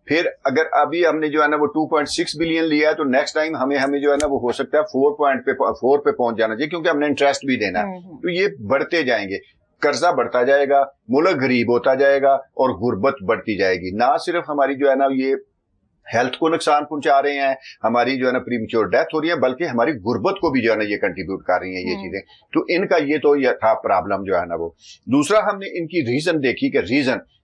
फिर अगर अभी हमने जो है ना वो 2.6 बिलियन लिया है तो नेक्स्ट टाइम हमें जो है ना वो हो सकता है 4 पे पहुंच जाना चाहिए, क्योंकि हमने इंटरेस्ट भी देना है। तो ये बढ़ते जाएंगे, कर्जा बढ़ता जाएगा, मुल्क गरीब होता जाएगा और गुर्बत बढ़ती जाएगी। ना सिर्फ हमारी जो है ना ये हेल्थ को नुकसान पहुंचा रहे हैं, हमारी जो है ना प्रीमेच्योर डेथ हो रही है, बल्कि हमारी गुर्बत को भी जो है ना ये कंट्रीब्यूट कर रही हैं ये चीजें। तो इनका ये तो ये था प्रॉब्लम जो है ना वो। दूसरा हमने इनकी रीजन देखी कि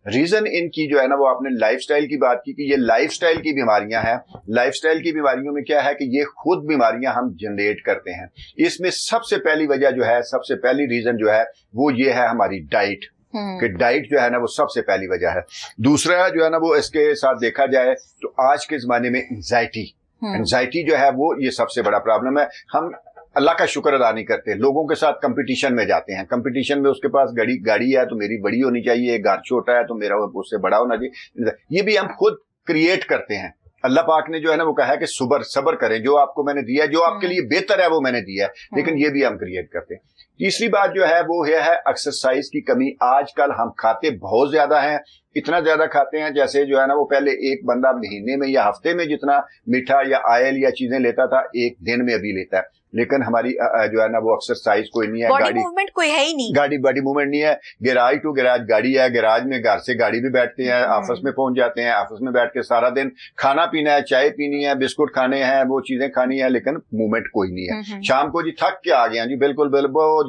रीजन इनकी जो है ना वो आपने लाइफस्टाइल की बात की कि ये लाइफस्टाइल की बीमारियां हैं। लाइफस्टाइल की बीमारियों में क्या है कि ये खुद बीमारियां हम जनरेट करते हैं। इसमें सबसे पहली वजह जो है, सबसे पहली रीजन जो है वो ये है हमारी डाइट, कि डाइट जो है ना वो सबसे पहली वजह है। दूसरा जो है ना वो इसके साथ देखा जाए तो आज के जमाने में एंजाइटी जो है वो ये सबसे बड़ा प्रॉब्लम है। हम अल्लाह का शुक्र अदा नहीं करते, लोगों के साथ कंपटीशन में जाते हैं। कंपटीशन में उसके पास गाड़ी है तो मेरी बड़ी होनी चाहिए, घर छोटा है तो मेरा उससे बड़ा होना चाहिए। ये भी हम खुद क्रिएट करते हैं। अल्लाह पाक ने जो है ना वो कहा है कि सब्र करें, जो आपको मैंने दिया है, जो आपके लिए बेहतर है वो मैंने दिया है, लेकिन ये भी हम क्रिएट करते हैं। तीसरी बात जो है वो है एक्सरसाइज की कमी। आजकल हम खाते बहुत ज्यादा हैं, इतना ज्यादा खाते हैं जैसे जो है ना वो पहले एक बंदा महीने में या हफ्ते में जितना मीठा या ऑयल या चीजें लेता था, एक दिन में अभी लेता है। लेकिन हमारी जो है ना वो एक्सरसाइज कोई नहीं है, बॉडी मूवमेंट कोई है ही नहीं, बॉडी मूवमेंट नहीं है। गैराज टू गैराज गाड़ी है, गैराज में घर से गाड़ी भी बैठते हैं, ऑफिस में पहुंच जाते हैं, ऑफिस में बैठ के सारा दिन खाना पीना है, चाय पीनी है, बिस्कुट खाने हैं, वो चीजें खानी है, लेकिन मूवमेंट कोई नहीं है। शाम को जी थक के आ गया जी, बिल्कुल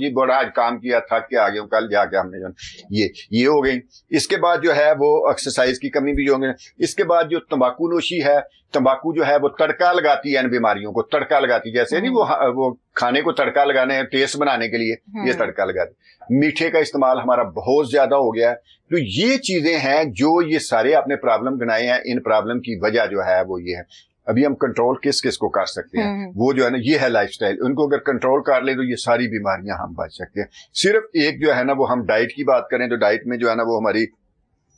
जी बड़ा आज काम किया, थक के आ गया, कल जाके हमने जो ये हो गई। इसके बाद जो है वो एक्सरसाइज की कमी भी होगी। इसके बाद जो तंबाकू नोशी है, तंबाकू जो है वो तड़का लगाती है इन बीमारियों को, तड़का लगाती, जैसे नहीं वो खाने को तड़का लगाने, टेस्ट बनाने के लिए ये तड़का लगाती। मीठे का इस्तेमाल हमारा बहुत ज्यादा हो गया है। तो ये चीजें हैं जो ये सारे आपने प्रॉब्लम गिनाए हैं, इन प्रॉब्लम की वजह जो है वो ये है। अभी हम कंट्रोल किस किस को कर सकते हैं, वो जो है ना ये है लाइफस्टाइल। उनको अगर कंट्रोल कर ले तो ये सारी बीमारियां हम बच सकते हैं। सिर्फ एक जो है ना वो हम डाइट की बात करें तो डाइट में जो है ना वो हमारी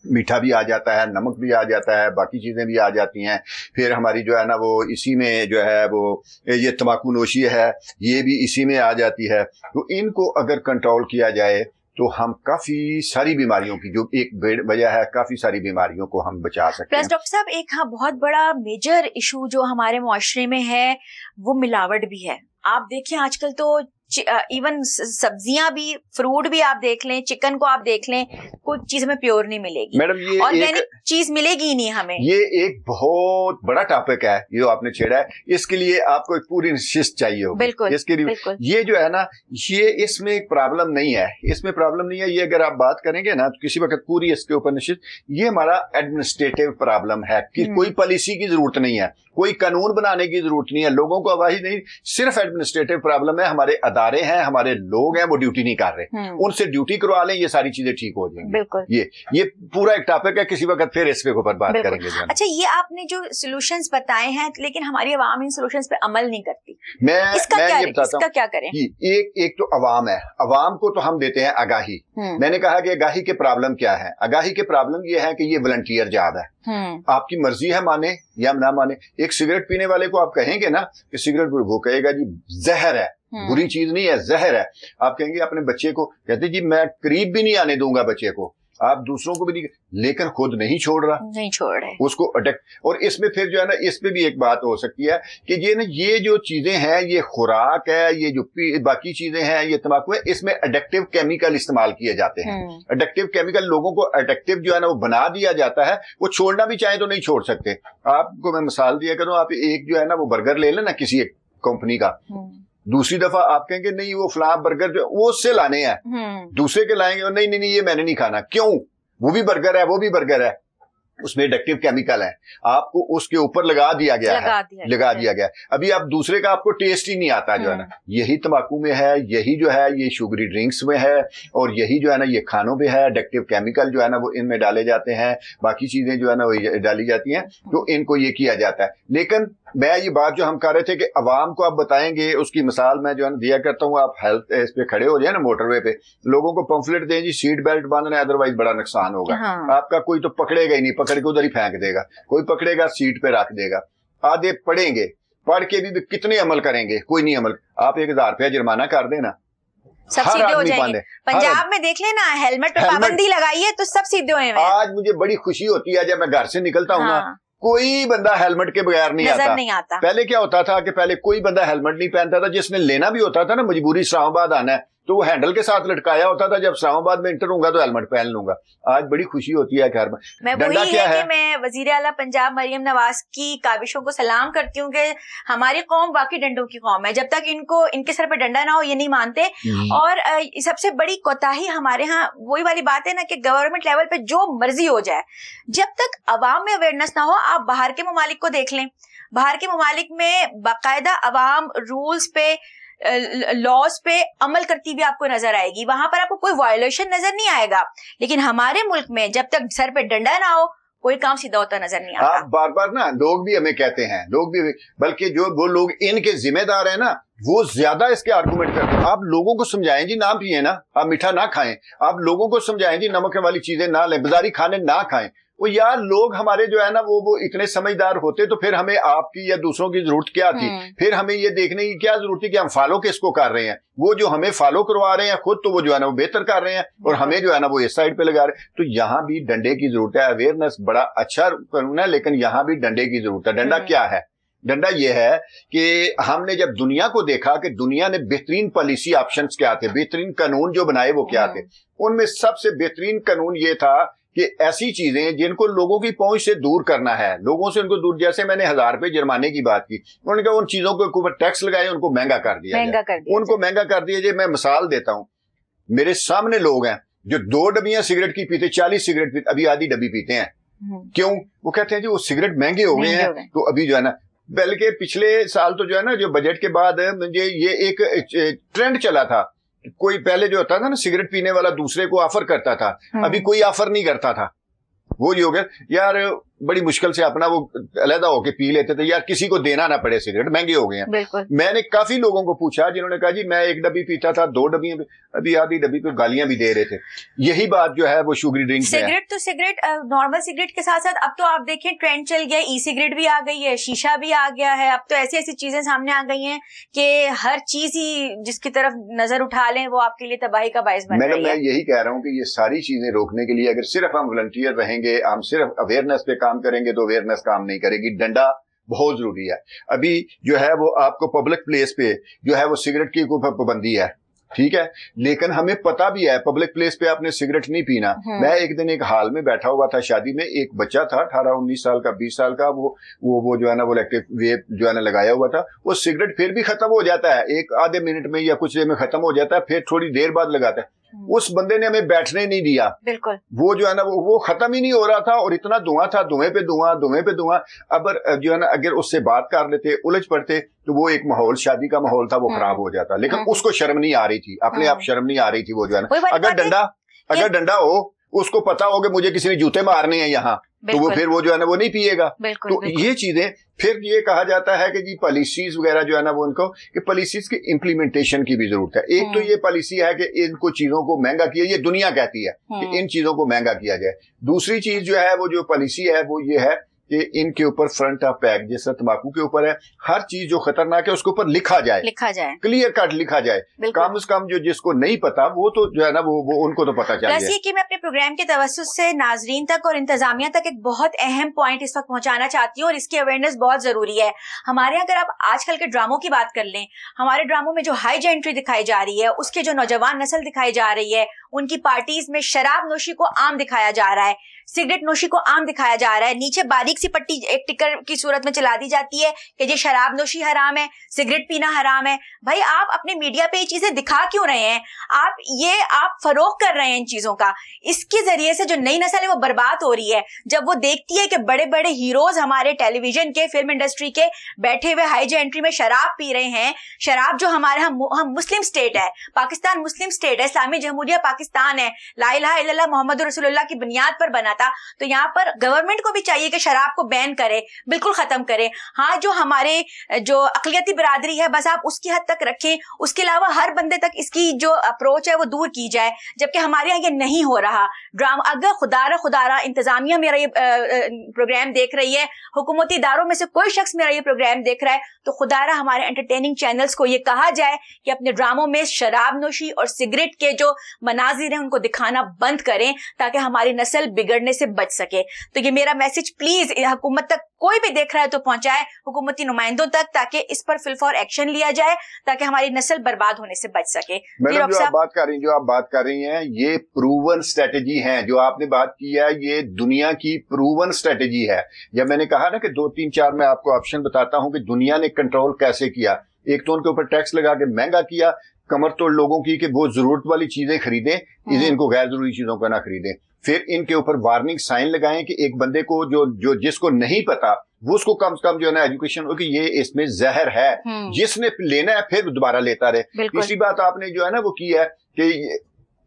मीठा भी आ जाता है, नमक भी आ जाता है, बाकी चीजें भी आ जाती हैं। फिर हमारी जो है ना वो इसी में जो है वो ये तंबाकू नोशी है, ये भी इसी में आ जाती है। तो इनको अगर कंट्रोल किया जाए तो हम काफी सारी बीमारियों की, जो एक वजह है, काफी सारी बीमारियों को हम बचा सकते हैं। प्लस डॉक्टर साहब एक बहुत बड़ा मेजर इशू जो हमारे मुआशरे में है वो मिलावट भी है। आप देखिए आजकल तो इवन सब्जियां भी, फ्रूट भी आप देख लें, चिकन को आप देख लें, कुछ चीज हमें प्योर नहीं मिलेगी मैडम, ये ऑर्गेनिक चीज मिलेगी ही नहीं हमें। ये एक बहुत बड़ा टॉपिक है जो आपने छेड़ा है। इसके लिए आपको एक पूरी नशिस्त चाहिए होगी। बिल्कुल, इसके लिए बिल्कुल। ये जो है ना ये इसमें एक प्रॉब्लम नहीं है, इसमें प्रॉब्लम नहीं है। ये अगर आप बात करेंगे ना तो किसी वक्त पूरी इसके ऊपर नशिस्त, ये हमारा एडमिनिस्ट्रेटिव प्रॉब्लम है कि कोई पॉलिसी की जरूरत नहीं है, कोई कानून बनाने की जरूरत नहीं है, लोगों को आवाज नहीं, सिर्फ एडमिनिस्ट्रेटिव प्रॉब्लम है। हमारे अदारे हैं, हमारे लोग हैं, वो ड्यूटी नहीं कर रहे, उनसे ड्यूटी करवा लें, ये सारी चीजें ठीक हो जाएंगी। बिल्कुल। ये पूरा एक टॉपिक है, किसी वक्त फिर इसके ऊपर बात करेंगे। अच्छा, ये आपने जो सॉल्यूशंस बताए हैं, लेकिन हमारी आवाम इन सॉल्यूशंस पे अमल नहीं करती। मैं ये बताता हूँ, क्या करें? एक तो अवाम है, अवाम को तो हम देते हैं आगाही। मैंने कहा कि आगाही के प्रॉब्लम क्या है। आगाही के प्रॉब्लम ये है कि ये वॉलंटियर जॉब है, आपकी मर्जी है माने या ना माने। एक सिगरेट पीने वाले को आप कहेंगे ना कि सिगरेट, वो कहेगा जी जहर है, बुरी चीज नहीं है, जहर है। आप कहेंगे अपने बच्चे को, कहते जी मैं करीब भी नहीं आने दूंगा बच्चे को, आप दूसरों को भी नहीं, लेकिन खुद नहीं छोड़ रहे उसको अटैक। और इसमें फिर जो है ना इस पे भी एक बात हो सकती है कि ये जो चीजें हैं, ये खुराक है, ये जो बाकी चीजें हैं, ये तंबाकू है, इसमें अडेक्टिव केमिकल इस्तेमाल किए जाते हैं। अडेक्टिव केमिकल, लोगों को अडेक्टिव जो है ना वो बना दिया जाता है, वो छोड़ना भी चाहे तो नहीं छोड़ सकते। आपको मैं मिसाल दिया करूं, आप एक जो है ना वो बर्गर ले लेना किसी एक कंपनी का, दूसरी दफा आप कहेंगे नहीं वो फला बर्गर जो वो उससे लाने हैं, दूसरे के लाएंगे, और नहीं ये मैंने नहीं खाना। क्यों? वो भी बर्गर है, वो भी बर्गर है, उसमें एडिक्टिव केमिकल है, आपको उसके ऊपर लगा दिया गया। अभी आप दूसरे का आपको टेस्ट ही नहीं आता जो है ना। यही तंबाकू में है, यही जो है ये शुगरी ड्रिंक्स में है, और यही जो है ना ये खानों में है। एडिक्टिव केमिकल जो है ना वो इनमें डाले जाते हैं, बाकी चीजें जो है ना वो डाली जाती हैं, तो इनको ये किया जाता है। लेकिन मैं ये बात जो हम कर रहे थे कि अवाम को आप बताएंगे, उसकी मिसाल मैं जो है दिया करता हूँ। आप हेल्थ इस पे खड़े हो जाए ना मोटरवे पे, लोगों को पंफलेट दें जी सीट बेल्ट बांधना है, अदरवाइज बड़ा नुकसान होगा। आपका कोई तो पकड़ेगा ही नहीं, पकड़ के उधर ही फेंक देगा, कोई पकड़ेगा सीट पे रख देगा। आधे पढ़ेंगे, पढ़ के भी कितने अमल करेंगे, कोई नहीं अमल। आप 1000 रुपया जुर्माना कर देना, सब सीधे हो जाएंगे। पंजाब में देख लेना, हेलमेट पे पाबंदी लगाई है तो सब सीधे हुए हैं। आज मुझे बड़ी खुशी होती है जब मैं घर से निकलता हूँ ना, कोई बंदा हेलमेट के बगैर नहीं आता। पहले क्या होता था कि पहले कोई बंदा हेलमेट नहीं पहनता था, जिसने लेना भी होता था ना, मजबूरी इस्लामाबाद आना है तो वो हैंडल के साथ लटकाया होता था, जब इस्लामाबाद में इंटर होऊंगा तो हेलमेट पहन लूंगा। आज बड़ी खुशी होती है घर में। डंडा क्या है कि मैं वजीर आला पंजाब मरियम नवाज की काविशों को सलाम करती हूँ कि हमारी कौम वाकई डंडों की कौम है। जब तक इनको इनके सर पे डंडा ना हो ये नहीं मानते। और सबसे बड़ी कोताही हमारे यहाँ वही वाली बात है ना कि गवर्नमेंट लेवल पे जो मर्जी हो जाए, जब तक अवाम में अवेयरनेस ना हो। आप बाहर के ममालिक को देख लें, बाहर के ममालिक में बाकायदा अवाम रूल्स पे, लॉज पे अमल करती हुई आपको नजर आएगी, वहां पर आपको कोई वायलेशन नजर नहीं आएगा। लेकिन हमारे मुल्क में जब तक सर पे डंडा ना हो कोई काम सीधा होता नजर नहीं आता। आप बार बार ना लोग भी हमें कहते हैं, लोग भी, बल्कि जो वो लोग इनके जिम्मेदार हैं ना वो ज्यादा इसके आर्गुमेंट करते हैं। आप लोगों को समझाएं जी ना पिए ना, आप मीठा ना खाएं, आप लोगों को समझाएं जी नमक वाली चीजें ना लें, बाजारी खाने ना खाएं। वो यार लोग हमारे जो है ना वो इतने समझदार होते तो फिर हमें आपकी या दूसरों की जरूरत क्या थी? फिर हमें ये देखने की क्या जरूरत थी कि हम फॉलो किसको कर रहे हैं? वो जो हमें फॉलो करवा रहे हैं खुद तो वो जो है ना वो बेहतर कर रहे हैं और हमें जो है ना वो इस साइड पे लगा रहे हैं। तो यहाँ भी डंडे की जरूरत है। अवेयरनेस बड़ा अच्छा कानून है लेकिन यहाँ भी डंडे की जरूरत है। डंडा क्या है? डंडा ये है कि हमने जब दुनिया को देखा कि दुनिया ने बेहतरीन पॉलिसी ऑप्शंस क्या थे, बेहतरीन कानून जो बनाए वो क्या थे, उनमें सबसे बेहतरीन कानून ये था कि ऐसी चीजें जिनको लोगों की पहुंच से दूर करना है, लोगों से उनको दूर, जैसे मैंने 1000 रुपए जुर्माने की बात की, उन्होंने कहा उन चीजों के ऊपर टैक्स लगाए, उनको महंगा कर दिया, उनको महंगा कर दिया जाए। मैं मिसाल देता हूं, मेरे सामने लोग हैं जो 2 डब्बियां सिगरेट की पीते, 40 सिगरेट पीते, अभी आधी डब्बी पीते हैं। क्यों? वो कहते हैं जी वो सिगरेट महंगे हो गए हैं तो अभी जो है ना, बल्कि पिछले साल तो जो है ना जो बजट के बाद मुझे ये एक ट्रेंड चला था, कोई पहले जो होता था ना सिगरेट पीने वाला दूसरे को ऑफर करता था, अभी कोई ऑफर नहीं करता था। वो जो हो गया यार बड़ी मुश्किल से अपना वो अलहदा होके पी लेते थे, यार किसी को देना ना पड़े, सिगरेट महंगे हो गए हैं। मैंने काफी लोगों को पूछा जिन्होंने कहा जी मैं 1 डब्बी पीता था, 2 डब्बियां, अभी आधी डब्बी पे गालियां भी दे रहे थे। यही बात जो है वो शुगरी ड्रिंक सिगरेट तो सिगरेट नॉर्मल सिगरेट के साथ साथ अब तो आप देखें ट्रेंड चल गया, ई सिगरेट भी आ गई है, शीशा भी आ गया है। अब तो ऐसी ऐसी चीजें सामने आ गई हैं कि हर चीज ही जिसकी तरफ नजर उठा लें वो आपके लिए तबाही का बायस बन रही है। मैं यही कह रहा हूँ कि ये सारी चीजें रोकने के लिए अगर सिर्फ हम वॉलंटियर रहेंगे, हम सिर्फ अवेयरनेस पे काम करेंगे तो अवेयरनेस काम नहीं करेगी। डंडा बहुत जरूरी है। अभी जो है वो आपको पब्लिक प्लेस पे जो है वो सिगरेट की पाबंदी है, ठीक है, लेकिन हमें पता भी है पब्लिक प्लेस पे आपने सिगरेट नहीं पीना। मैं एक दिन एक हाल में बैठा हुआ था शादी में, एक बच्चा था 18-19 साल का, 20 साल का, वो जो है ना वो इलेक्ट्रिक वेप जो है ना लगाया हुआ था। वो सिगरेट फिर भी खत्म हो जाता है, एक आधे मिनट में या कुछ देर में खत्म हो जाता है, फिर थोड़ी देर बाद लगाता है। उस बंदे ने हमें बैठने नहीं दिया, बिल्कुल वो जो है ना वो खत्म ही नहीं हो रहा था और इतना धुआं था, धुएं पे धुआं, धुएं पे धुआं। अब जो है ना अगर उससे बात कर लेते, उलझ पड़ते तो वो एक माहौल, शादी का माहौल था, वो खराब हो जाता। लेकिन उसको शर्म नहीं आ रही थी, अपने आप शर्म नहीं आ रही थी। वो जो है ना अगर डंडा हो, उसको पता हो कि मुझे किसी ने जूते मारने हैं यहाँ, तो वो फिर वो जो है ना वो नहीं पिएगा। तो ये चीजें, फिर ये कहा जाता है कि जी पॉलिसीज वगैरह जो है ना वो उनको कि पॉलिसीज की इम्प्लीमेंटेशन की भी जरूरत है। एक तो ये पॉलिसी है कि इनको चीजों को महंगा किया, ये दुनिया कहती है कि इन चीजों को महंगा किया जाए। दूसरी चीज जो है वो जो पॉलिसी है वो ये है कि इनके ऊपर फ्रंट ऑफ पैक, जैसे तंबाकू के ऊपर है, हर चीज जो खतरनाक है उसके ऊपर लिखा जाए, क्लियर कट लिखा जाए। कम से कम जो जिसको नहीं पता वो तो जो है ना वो उनको तो पता चल जाए। ये कि मैं अपने प्रोग्राम के तवज्जुह से नाजरीन तक और इंतजामिया तक एक बहुत अहम पॉइंट इस वक्त पहुंचाना चाहती हूँ और इसकी अवेयरनेस बहुत जरूरी है। हमारे अगर आप आजकल के ड्रामों की बात कर लें, हमारे ड्रामों में जो हाई जेंट्री दिखाई जा रही है, उसके जो नौजवान नस्ल दिखाई जा रही है, उनकी पार्टीज में शराब नोशी को आम दिखाया जा रहा है, सिगरेट नोशी को आम दिखाया जा रहा है, नीचे बारीक सी पट्टी एक टिकर की सूरत में चला दी जाती है कि ये शराब नोशी हराम है, सिगरेट पीना हराम है। भाई आप अपने मीडिया पे ये चीजें दिखा क्यों रहे हैं? आप फरोख कर रहे हैं इन चीजों का। इसके जरिए से जो नई नस्ल है वो बर्बाद हो रही है। जब वो देखती है कि बड़े बड़े हीरोज हमारे टेलीविजन के, फिल्म इंडस्ट्री के बैठे हुए हाई एंट्री में शराब पी रहे हैं, शराब जो हमारे हम मुस्लिम स्टेट है, पाकिस्तान मुस्लिम स्टेट है, इस्लामी जमहूरिया पाकिस्तान है, ला इलाहा इल्लल्लाह मोहम्मद रसूलुल्लाह की बुनियाद पर बना था। तो यहाँ पर गवर्नमेंट को भी चाहिए कि शराब शराब को बैन करे, बिल्कुल खत्म करे। हाँ, जो हमारे जो अक़लियती बिरादरी है बस आप उसकी हद तक रखें, उसके अलावा हर बंदे तक इसकी जो अप्रोच है वो दूर की जाए, जबकि हमारे यहाँ ये नहीं हो रहा। ड्रामा, अगर खुदारा इंतजामिया मेरा ये प्रोग्राम देख रही है, हुकूमती इदारों में से कोई शख्स मेरा ये प्रोग्राम देख रहा है, तो खुदारा हमारे एंटरटेनिंग चैनल्स को ये कहा जाए कि अपने ड्रामों में शराब नोशी और सिगरेट के जो मनाजिर हैं उनको दिखाना बंद करें, ताकि हमारी नस्ल बिगड़ने से बच सके। तो ये मेरा मैसेज प्लीज हुकूमत तक कोई भी देख रहा है तो पहुंचाए, हुकूमती नुमाइंदों तक, ताकि इस पर फिलफौर एक्शन लिया जाए, ताकि हमारी नस्ल बर्बाद होने से बच सके। मैडम, जो आप बात कर रही हैं ये प्रूवन स्ट्रेटेजी है। जो आपने बात की है ये दुनिया की प्रूवन स्ट्रेटेजी है। जब मैंने कहा ना कि 2, 3, 4 मैं आपको ऑप्शन बताता हूं कि दुनिया ने कंट्रोल कैसे किया। एक तो उनके ऊपर टैक्स लगा के महंगा किया, कमर तोड़ लोगों की कि वो जरूरत वाली चीजें खरीदें, इनको गैर जरूरी चीजों को ना खरीदें। फिर इनके ऊपर वार्निंग साइन लगाएं कि एक बंदे को जो जिसको नहीं पता वो उसको कम से कम जो है ना एजुकेशन हो कि ये इसमें जहर है, जिसने लेना है फिर दोबारा लेता रहे। तीसरी बात आपने जो है ना वो की है कि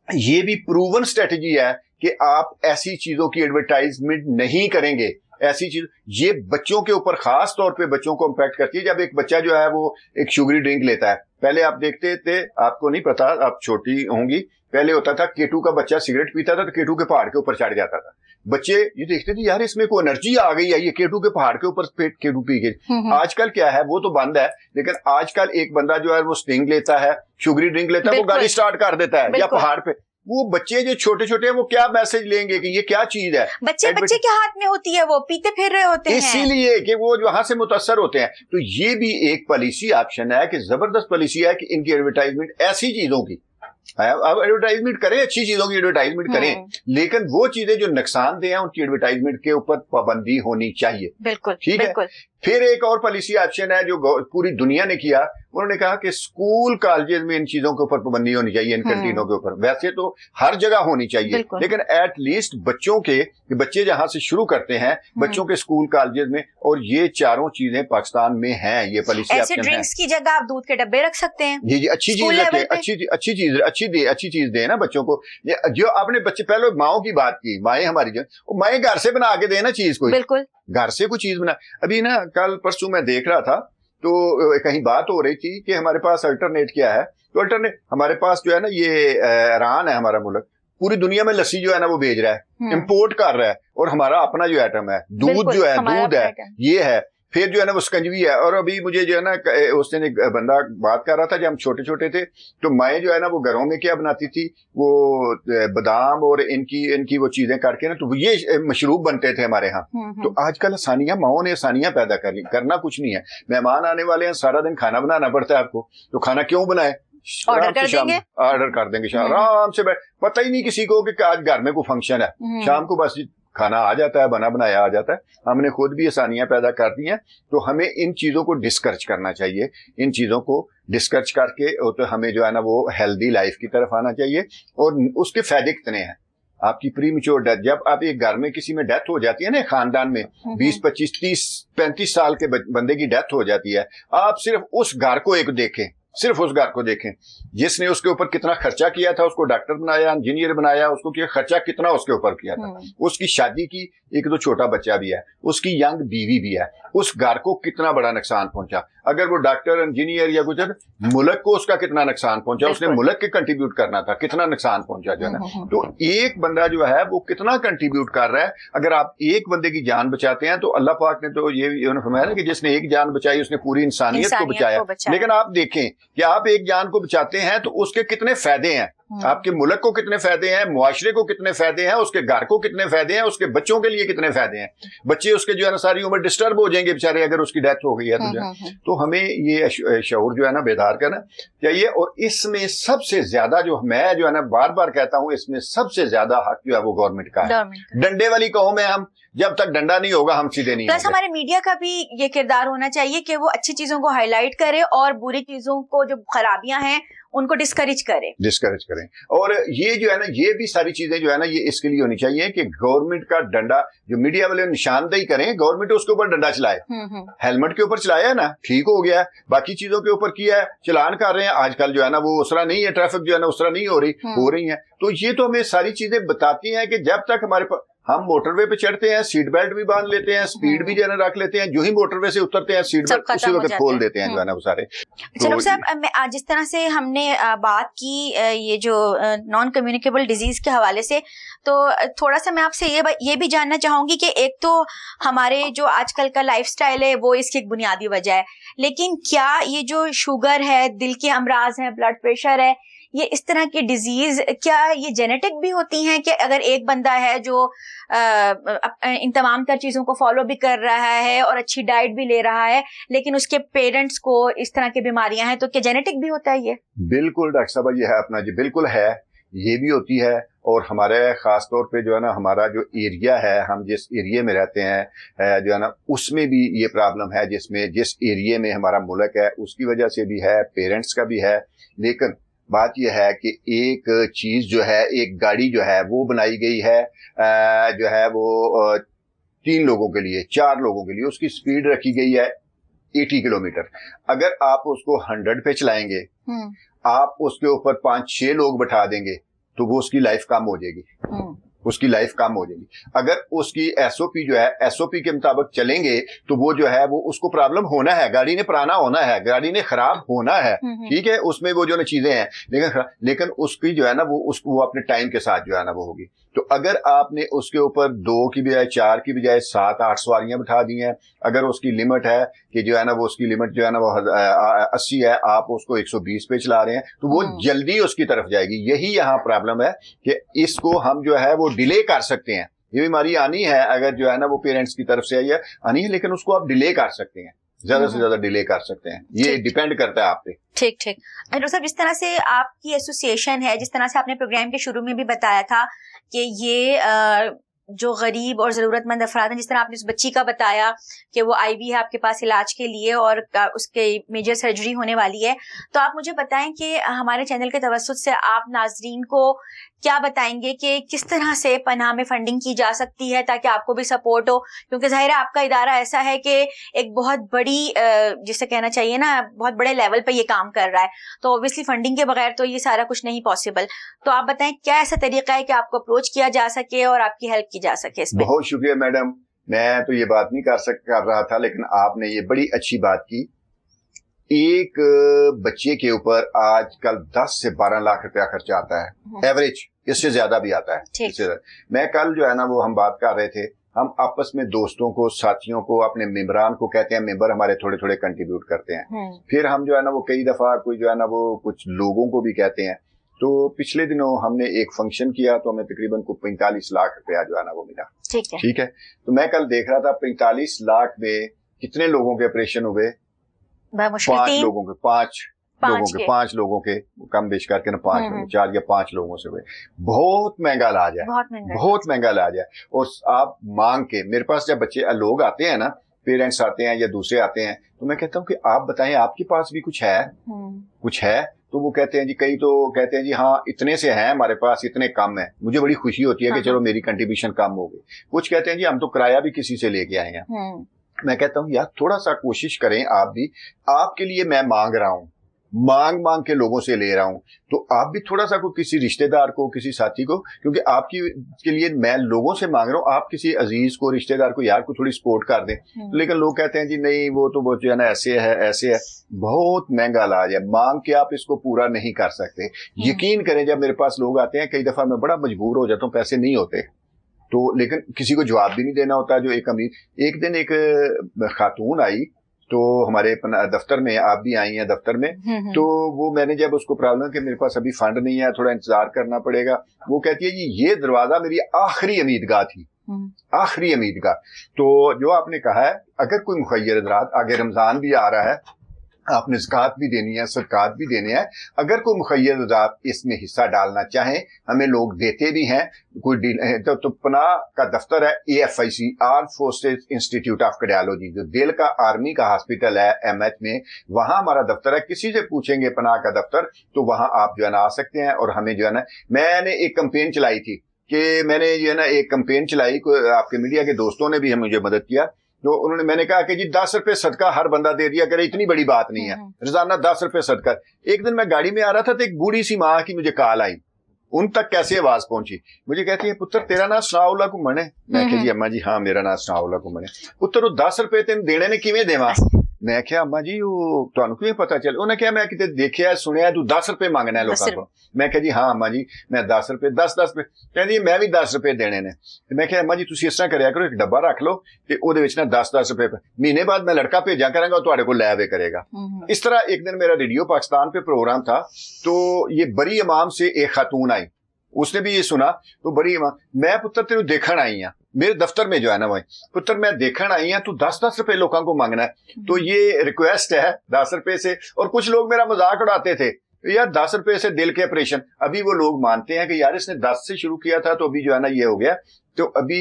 ये भी प्रूवन स्ट्रेटेजी है कि आप ऐसी चीजों की एडवर्टाइजमेंट नहीं करेंगे। ऐसी चीज ये बच्चों के ऊपर खास तौर पे बच्चों को इम्पैक्ट करती है। जब एक बच्चा जो है वो एक शुगरी ड्रिंक लेता है, पहले आप देखते थे, आपको नहीं पता, आप छोटी होंगी, पहले होता था केटू का बच्चा सिगरेट पीता था तो केटू के पहाड़ के ऊपर चढ़ जाता था। बच्चे ये देखते थे यार इसमें कोई एनर्जी आ गई है, ये केटू के पहाड़ के ऊपर केटू पी गई। आजकल क्या है, वो तो बंद है, लेकिन आजकल एक बंदा जो है वो स्टिंग लेता है, शुगरी ड्रिंक लेता है, वो गाड़ी स्टार्ट कर देता है या पहाड़ पे। वो बच्चे जो छोटे छोटे हैं वो क्या मैसेज लेंगे कि ये क्या चीज है? बच्चे के हाथ में होती है, वो पीते फिर रहे होते हैं, इसीलिए कि वो वहां से मुतासर होते हैं। तो ये भी एक पॉलिसी ऑप्शन है कि जबरदस्त पॉलिसी है कि इनकी एडवर्टाइजमेंट ऐसी चीजों की, अब एडवर्टाइजमेंट करें, अच्छी चीजों की एडवर्टाइजमेंट करें, लेकिन वो चीजें जो नुकसानदेह हैं उनकी एडवर्टाइजमेंट के ऊपर पाबंदी होनी चाहिए। बिल्कुल, ठीक है। फिर एक और पॉलिसी ऑप्शन है जो पूरी दुनिया ने किया, उन्होंने कहा कि स्कूल कॉलेजेस में इन चीजों के ऊपर पाबंदी होनी चाहिए, इन कैंटीनों के ऊपर। वैसे तो हर जगह होनी चाहिए, लेकिन एट लीस्ट बच्चों के, बच्चे जहां से शुरू करते हैं, बच्चों के स्कूल कॉलेजेस में, और ये चारों चीजें पाकिस्तान में हैं। ये पॉलिसी ऐसे ड्रिंक्स की जगह आप दूध के डब्बे रख सकते हैं। जी, अच्छी चीज रखें, अच्छी चीज दे ना बच्चों को। जो आपने बच्चे पहले माओ की बात की, माएँ हमारी जो माएँ घर से बना के देना चीज कोई, बिल्कुल घर से कोई चीज बना। अभी ना कल परसों मैं देख रहा था तो कहीं बात हो रही थी कि हमारे पास अल्टरनेट क्या है। तो अल्टरनेट हमारे पास जो है ना, ये ईरान है हमारा मुल्क, पूरी दुनिया में लस्सी जो है ना वो भेज रहा है, इंपोर्ट कर रहा है, और हमारा अपना जो आइटम है दूध जो है, दूध है, ये है। फिर जो है ना वो स्कंजवी है। और अभी मुझे जो है ना उस दिन एक बंदा बात कर रहा था, जब हम छोटे छोटे थे तो माएँ जो है ना वो घरों में क्या बनाती थी, वो बादाम और इनकी वो चीजें करके ना, तो ये मशरूब बनते थे हमारे यहाँ। तो आजकल आसानियां, माओं ने आसानियां पैदा कर ली, करना कुछ नहीं है। मेहमान आने वाले हैं, सारा दिन खाना बनाना पड़ता है आपको, तो खाना क्यों बनाए, ऑर्डर कर देंगे शाम आराम से बैठ, पता ही नहीं किसी को कि आज घर में कोई फंक्शन है, शाम को बस खाना आ जाता है, बना बनाया आ जाता है। हमने खुद भी आसानियां पैदा कर दी हैं। तो हमें इन चीजों को डिस्करेज करना चाहिए, इन चीजों को डिस्करेज करके तो हमें जो है ना वो हेल्दी लाइफ की तरफ आना चाहिए। और उसके फायदे कितने हैं, आपकी प्री मैच्योर डेथ, जब आप एक घर में किसी में डेथ हो जाती है ना, खानदान में 20, 25, 30, 35 साल के बंदे की डेथ हो जाती है, आप सिर्फ उस घर को एक देखें, सिर्फ उस घर को देखें, जिसने उसके ऊपर कितना खर्चा किया था, उसको डॉक्टर बनाया, इंजीनियर बनाया, उसको किया खर्चा कितना उसके ऊपर किया था, उसकी शादी की, एक तो छोटा बच्चा भी है, उसकी यंग बीवी भी है, उस घर को कितना बड़ा नुकसान पहुंचा। अगर वो डॉक्टर, इंजीनियर या कुछ, मुल्क को उसका कितना नुकसान पहुंचा, उसने मुल्क के कंट्रीब्यूट करना था, कितना नुकसान पहुंचा जो है ना। तो एक बंदा जो है वो कितना कंट्रीब्यूट कर रहा है। अगर आप एक बंदे की जान बचाते हैं तो अल्लाह पाक ने तो ये फरमाया ना कि जिसने एक जान बचाई उसने पूरी इंसानियत को बचाया। लेकिन आप देखें कि आप एक जान को बचाते हैं तो उसके कितने फायदे हैं, आपके मुल्क को कितने फायदे हैं, मुआशरे को कितने फायदे हैं, उसके घर को कितने फायदे हैं, उसके बच्चों के लिए कितने फायदे हैं। बच्चे उसके जो है ना सारी उम्र डिस्टर्ब हो जाएंगे बेचारे अगर उसकी डेथ हो गई है तो हमें ये शऊर जो है ना बेदार करना चाहिए। और इसमें सबसे ज्यादा जो मैं जो है ना बार बार कहता हूं, इसमें सबसे ज्यादा हक जो है वो गवर्नमेंट का है। डंडे वाली कौम है हम, जब तक डंडा नहीं होगा हम सीधे नहीं। प्लस हमारे मीडिया का भी ये किरदार होना चाहिए कि वो अच्छी चीजों को हाईलाइट करे और बुरी चीजों को, जो खराबियां हैं उनको डिस्करेज करें। और ये जो है ना, ये भी सारी चीजें जो है ना ये इसके लिए होनी चाहिए कि गवर्नमेंट का डंडा, जो मीडिया वाले निशानदेही करें, गवर्नमेंट उसके ऊपर डंडा चलाए। हेलमेट के ऊपर चलाया है ना, ठीक हो गया, बाकी चीजों के ऊपर किया है, चलान कर रहे हैं। आजकल जो है ना वो उस तरह नहीं है, ट्रैफिक जो है ना उस तरह नहीं हो रही है। तो ये तो हमें सारी चीजें बताती हैं कि जब तक हम मोटरवे पे चढ़ते हैं, सीट बेल्ट भी बांध लेते हैं, स्पीड भी जो है ना रख लेते हैं, जो ही मोटरवे से उतरते हैं सीट बेल्ट उसी वक्त खोल देते हैं जो है ना वो सारे। चलो साहब, जिस तरह से हमने बात की ये जो नॉन कम्युनिकेबल डिजीज के हवाले से, तो थोड़ा सा मैं आपसे ये भी जानना चाहूंगी कि एक तो हमारे जो आजकल का लाइफस्टाइल है वो इसकी एक बुनियादी वजह है, लेकिन क्या ये जो शुगर है, दिल के अमराज हैं, ब्लड प्रेशर है, ये इस तरह की डिजीज क्या ये जेनेटिक भी होती हैं कि अगर एक बंदा है जो इन तमाम तर चीजों को फॉलो भी कर रहा है और अच्छी डाइट भी ले रहा है, लेकिन उसके पेरेंट्स को इस तरह की बीमारियां हैं, तो क्या जेनेटिक भी होता है ये? बिल्कुल डॉक्टर साहब, ये है अपना जी, बिल्कुल है, ये भी होती है। और हमारे खास तौर पे जो है ना हमारा जो एरिया है, हम जिस एरिया में रहते हैं जो है ना, उसमें भी ये प्रॉब्लम है, जिस एरिया में हमारा मुल्क है उसकी वजह से भी है, पेरेंट्स का भी है। लेकिन बात यह है कि एक चीज जो है, एक गाड़ी जो है वो बनाई गई है जो है वो 3 लोगों के लिए, 4 लोगों के लिए, उसकी स्पीड रखी गई है 80 किलोमीटर। अगर आप उसको 100 पे चलाएंगे, आप उसके ऊपर 5-6 लोग बैठा देंगे तो वो उसकी लाइफ कम हो जाएगी, उसकी लाइफ कम हो जाएगी। अगर उसकी एसओपी जो है, एसओपी के मुताबिक चलेंगे तो वो जो है वो उसको प्रॉब्लम होना है, गाड़ी ने पुराना होना है, गाड़ी ने खराब होना है, ठीक है, उसमें वो जो ना चीजें हैं, लेकिन उसकी जो है ना वो अपने टाइम के साथ जो है ना वो होगी। तो अगर आपने उसके ऊपर 2 की बजाय 4 की बजाय 7-8 सवारियां बिठा दी हैं, अगर उसकी लिमिट है कि जो है ना वो उसकी लिमिट जो है ना वो 80 है, आप उसको 120 पे चला रहे हैं, तो वो जल्दी उसकी तरफ जाएगी। यही यहाँ प्रॉब्लम है कि इसको हम जो है वो डिले कर सकते हैं। ये बीमारी आनी है, अगर जो है ना वो पेरेंट्स की तरफ से आनी है, लेकिन उसको आप डिले कर सकते हैं, ज्यादा से ज्यादा डिले कर सकते हैं, ये डिपेंड करता है आप पे। ठीक ठीक। डॉक्टर साहब, जिस तरह से आपकी एसोसिएशन है, जिस तरह से आपने प्रोग्राम के शुरू में भी बताया था कि ये जो गरीब और जरूरतमंद अफराद हैं, जिस तरह आपने उस बच्ची का बताया कि वो आई भी है आपके पास इलाज के लिए और उसके मेजर सर्जरी होने वाली है, तो आप मुझे बताएं कि हमारे चैनल के तवस्सुत से आप नाजरीन को क्या बताएंगे कि किस तरह से पनाह में फंडिंग की जा सकती है ताकि आपको भी सपोर्ट हो, क्योंकि जाहिर है आपका इदारा ऐसा है कि एक बहुत बड़ी जिसे कहना चाहिए ना, बहुत बड़े लेवल पे ये काम कर रहा है, तो ऑब्वियसली फंडिंग के बगैर तो ये सारा कुछ नहीं पॉसिबल। तो आप बताएं क्या ऐसा तरीका है कि आपको अप्रोच किया जा सके और आपकी हेल्प की जा सके इसमें? बहुत शुक्रिया मैडम, मैं तो ये बात नहीं कर रहा था, लेकिन आपने ये बड़ी अच्छी बात की। एक बच्चे के ऊपर आजकल 10 से 12 लाख रुपया खर्चा आता है, एवरेज, इससे ज्यादा भी आता है। मैं कल जो है ना वो हम बात कर रहे थे, हम आपस में दोस्तों को, साथियों को, अपने मेंबरान को कहते हैं, मेंबर हमारे थोड़े थोड़े कंट्रीब्यूट करते हैं, फिर हम जो है ना वो कई दफा कोई जो है ना वो कुछ लोगों को भी कहते हैं। तो पिछले दिनों हमने एक फंक्शन किया तो हमें तकरीबन को 45 लाख रुपया जो है ना वो मिला। ठीक है। तो मैं कल देख रहा था 45 लाख में कितने लोगों के ऑपरेशन हुए? 5 लोगों के, 5 लोगों के कम बेश करके ना 5 लोगों, 4 या 5 लोगों से हुए। बहुत महंगा इलाज है, बहुत महंगा इलाज है। और आप मांग के, मेरे पास जब बच्चे लोग आते हैं ना, पेरेंट्स आते हैं या दूसरे आते हैं, तो मैं कहता हूँ कि आप बताएं आपके पास भी कुछ है, कुछ है? तो वो कहते हैं जी, कई तो कहते हैं जी हाँ इतने से हैं हमारे पास, इतने कम है। मुझे बड़ी खुशी होती है कि चलो मेरी कंट्रीब्यूशन कम हो गई। कुछ कहते हैं जी हम तो किराया भी किसी से लेके आए हैं। मैं कहता हूँ यार थोड़ा सा कोशिश करें आप भी, आपके लिए मैं मांग रहा हूँ, मांग के लोगों से ले रहा हूँ, तो आप भी थोड़ा सा को किसी रिश्तेदार को, किसी साथी को, क्योंकि आपकी के लिए मैं लोगों से मांग रहा हूँ, आप किसी अजीज को, रिश्तेदार को, यार को थोड़ी सपोर्ट कर दें। लेकिन लोग कहते हैं जी नहीं वो तो जो है ना ऐसे है, ऐसे है। बहुत महंगा इलाज है, मांग के आप इसको पूरा नहीं कर सकते। यकीन करें, जब मेरे पास लोग आते हैं, कई दफा मैं बड़ा मजबूर हो जाता हूँ, पैसे नहीं होते तो, लेकिन किसी को जवाब भी नहीं देना होता। जो एक अमीर, एक दिन एक खातून आई तो हमारे दफ्तर में, आप भी आई हैं दफ्तर में, तो वो मैंने जब उसको प्रॉब्लम कि मेरे पास अभी फंड नहीं है, थोड़ा इंतजार करना पड़ेगा, वो कहती है जी ये दरवाजा मेरी आखिरी उम्मीदगाह थी, आखिरी उम्मीदगाह। तो जो आपने कहा है, अगर कोई मुखय्यर हज़रात, आगे रमजान भी आ रहा है, आपने ज़कात भी देनी है, सदकात भी देने हैं, अगर कोई मुखय्यर हज़रात इसमें हिस्सा डालना चाहें, हमें लोग देते भी हैं, कोई तो पनाह का दफ्तर है AFIC, arm forces institute of cardiology, जो दिल का आर्मी का हॉस्पिटल है MH में, वहां हमारा दफ्तर है। किसी से पूछेंगे पनाह का दफ्तर, तो वहां आप जो है ना आ सकते हैं। और हमें जो है ना, मैंने एक कैंपेन चलाई थी कि मैंने जो है ना एक कैंपेन चलाई, आपके मीडिया के दोस्तों ने भी हमें मुझे मदद किया, तो मैंने कहा कि जी 10 रुपए सदका हर बंदा दे दिया करे, इतनी बड़ी बात नहीं है, रोजाना 10 रुपए सदका। एक दिन मैं गाड़ी में आ रहा था तो एक बूढ़ी सी माँ की मुझे कॉल आई, उन तक कैसे आवाज पहुंची। मुझे कहती है पुत्र तेरा नाम सनाउल्ला घुम्मन है। मैं कहा जी अम्मा जी हाँ मेरा नाम सनाउल्ला घुम्मन है। पुत्र वो 10 रुपए तेन देने ने किवें देवां। मैं क्या अम्मा जी वो तुहानू किवें पता चल। उन्हें क्या मैं किते देखिया सुनिया तू 10 रुपए मांगना है लोगों को। मैं कहा जी हाँ अम्मा जी मैं 10 रुपए 10 रुपए। कहती मैं भी 10 रुपए देने ने। मैं क्या अम्मा जी तुसीं इस तरह करिया करो एक डब्बा रख लो ते ओदे विच ना 10 रुपए महीने बाद मैं लड़का भेजा करांगा तुहाडे कोल लै आवे करेगा। इस तरह एक दिन मेरा रेडियो पाकिस्तान पे प्रोग्राम था तो ये बड़ी इमाम से एक खातून आई, उसने भी ये सुना तो बड़ी इमाम मैं पुत्र तेरू देखण आई हाँ मेरे दफ्तर में जो है ना वही पुत्र मैं देखण आई हाँ तू 10 रुपए लोगों को मांगना है। तो ये रिक्वेस्ट है 10 रुपए से। और कुछ लोग मेरा मजाक उड़ाते थे यार 10 रुपए से दिल के ऑपरेशन। अभी वो लोग मानते हैं कि यार इसने 10 से शुरू किया था तो अभी जो है ना ये हो गया। तो अभी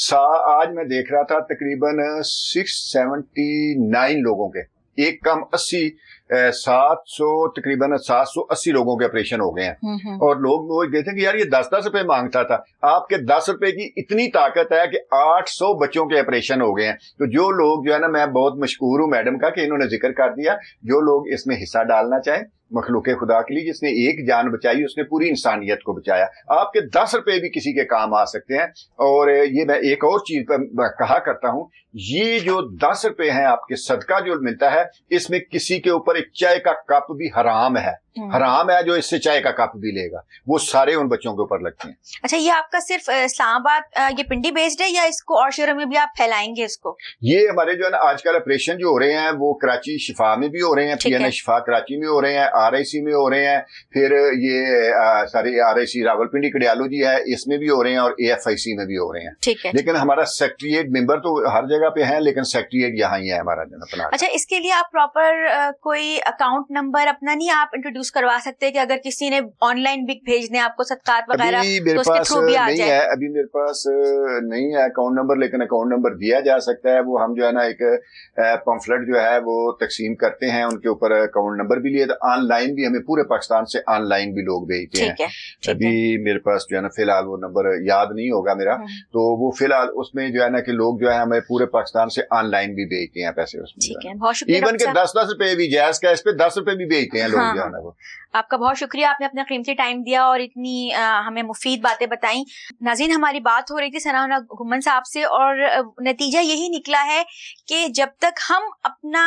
आज मैं देख रहा था तकरीबन 679 लोगों के एक कम 700 तकरीबन 780 लोगों के ऑपरेशन हो गए हैं। और लोग वो कहते हैं कि यार ये 10 रुपए मांगता था। आपके 10 रुपए की इतनी ताकत है कि 800 बच्चों के ऑपरेशन हो गए हैं। तो जो लोग जो है ना मैं बहुत मशकूर हूँ मैडम का कि इन्होंने जिक्र कर दिया। जो लोग इसमें हिस्सा डालना चाहें मखलूके खुदा के लिए जिसने एक जान बचाई उसने पूरी इंसानियत को बचाया। आपके 10 रुपए भी किसी के काम आ सकते हैं। और ये मैं एक और चीज पर कहा करता हूँ ये जो 10 रुपए हैं आपके सदका जो मिलता है इसमें किसी के ऊपर एक चाय का कप भी हराम है। हराम है जो इससे चाय का कप भी लेगा वो सारे उन बच्चों के ऊपर लगते हैं। अच्छा ये आपका सिर्फ इस्लामाबाद ये पिंडी बेस्ड है या इसको और शहरों में भी आप फैलाएंगे इसको? ये हमारे जो है ना आजकल ऑपरेशन जो हो रहे हैं वो कराची शिफा में भी हो रहे हैं, PNA शिफा कराची में हो रहे हैं, RIC में हो रहे हैं, फिर ये सारी RIC रावलपिंडी कडियालू जी है इसमें भी हो रहे हैं और AFIC में भी हो रहे हैं। ठीक है। लेकिन हमारा सेक्रेटरीट मेंबर तो हर जगह पे है लेकिन सेक्रेटरीट यहाँ ही है हमारा जो अपना। अच्छा इसके लिए आप प्रॉपर कोई अकाउंट नंबर अपना नहीं आप इंट्रोड्यूस करवा सकते हैं कि अगर किसी ने ऑनलाइन बिग भेजने आपको सदकात वगैरह तो उसके थ्रू भी आ जाए? अभी मेरे पास नहीं है अकाउंट नंबर लेकिन अकाउंट नंबर दिया जा सकता है। वो हम जो है ना एक पम्फलेट जो है वो तकसीम करते हैं उनके ऊपर अकाउंट नंबर भी लिए। तो ऑनलाइन भी हमें पूरे पाकिस्तान से ऑनलाइन भी लोग भेजते हैं। अभी मेरे पास जो है ना फिलहाल वो नंबर याद नहीं होगा मेरा। तो वो फिलहाल उसमें जो है ना कि लोग जो है हमें पूरे पाकिस्तान से ऑनलाइन भी भेजते हैं पैसे उसमें। इवन के 10 रुपए भी जायज कैश पे 10 रुपए भी भेजते हैं लोग जो है ना वो। आपका बहुत शुक्रिया आपने अपना कीमती टाइम दिया और इतनी हमें मुफीद बातें बताई। नाज़रीन हमारी बात हो रही थी सनाउल्ला घुम्मन साहब से और नतीजा यही निकला है कि जब तक हम अपना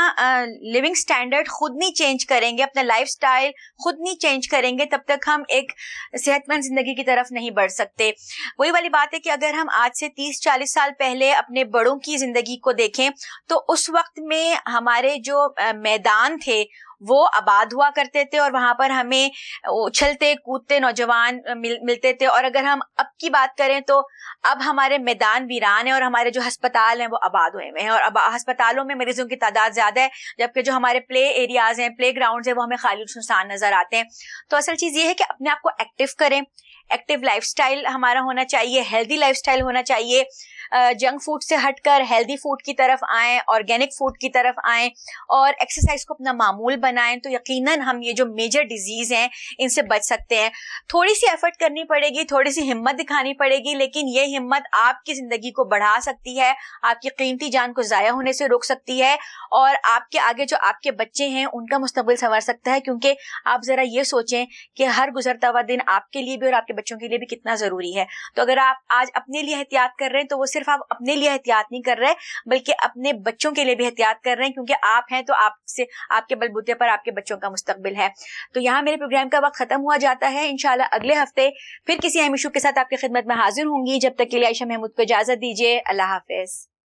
लिविंग स्टैंडर्ड खुद नहीं चेंज करेंगे अपना लाइफस्टाइल खुद नहीं चेंज करेंगे तब तक हम एक सेहतमंद जिंदगी की तरफ नहीं बढ़ सकते। वही वाली बात है कि अगर हम आज से 30-40 साल पहले अपने बड़ों की जिंदगी को देखें तो उस वक्त में हमारे जो मैदान थे वो आबाद हुआ करते थे और वहां पर हमें उछलते कूदते नौजवान मिलते थे। और अगर हम अब की बात करें तो अब हमारे मैदान वीरान है और हमारे जो अस्पताल हैं वो आबाद हुए हैं और अब अस्पतालों में मरीजों की तादाद ज्यादा है जबकि जो हमारे प्ले एरियाज हैं प्ले ग्राउंड है वो हमें खाली सुनसान नजर आते हैं। तो असल चीज ये है कि अपने आप को एक्टिव करें। एक्टिव लाइफस्टाइल हमारा होना चाहिए, हेल्दी लाइफस्टाइल होना चाहिए। जंक फूड से हटकर हेल्दी फूड की तरफ आएं, ऑर्गेनिक फूड की तरफ आएं और एक्सरसाइज को अपना मामूल बनाएं तो यकीनन हम ये जो मेजर डिजीज हैं इनसे बच सकते हैं। थोड़ी सी एफर्ट करनी पड़ेगी, थोड़ी सी हिम्मत दिखानी पड़ेगी लेकिन ये हिम्मत आपकी जिंदगी को बढ़ा सकती है, आपकी कीमती जान को जाया होने से रोक सकती है और आपके आगे जो आपके बच्चे हैं उनका मुस्तकबिल संवर सकता है। क्योंकि आप जरा ये सोचें कि हर गुजरता हुआ दिन आपके लिए भी और आपके बच्चों के लिए भी कितना जरूरी है। तो अगर आप आज अपने लिए एहतियात कर रहे हैं तो वो सिर्फ आप अपने लिए एहतियात नहीं कर रहे बल्कि अपने बच्चों के लिए भी एहतियात कर रहे हैं क्योंकि आप हैं तो आपसे आपके बलबूते पर आपके बच्चों का मुस्तकबिल है। तो यहाँ मेरे प्रोग्राम का वक्त खत्म हुआ जाता है। इंशाल्लाह अगले हफ्ते फिर किसी अहम इशू के साथ आपकी खिदमत में हाजिर होंगी। जब तक के लिए आयशा महमूद को इजाजत दीजिए। अल्लाह हाफिज।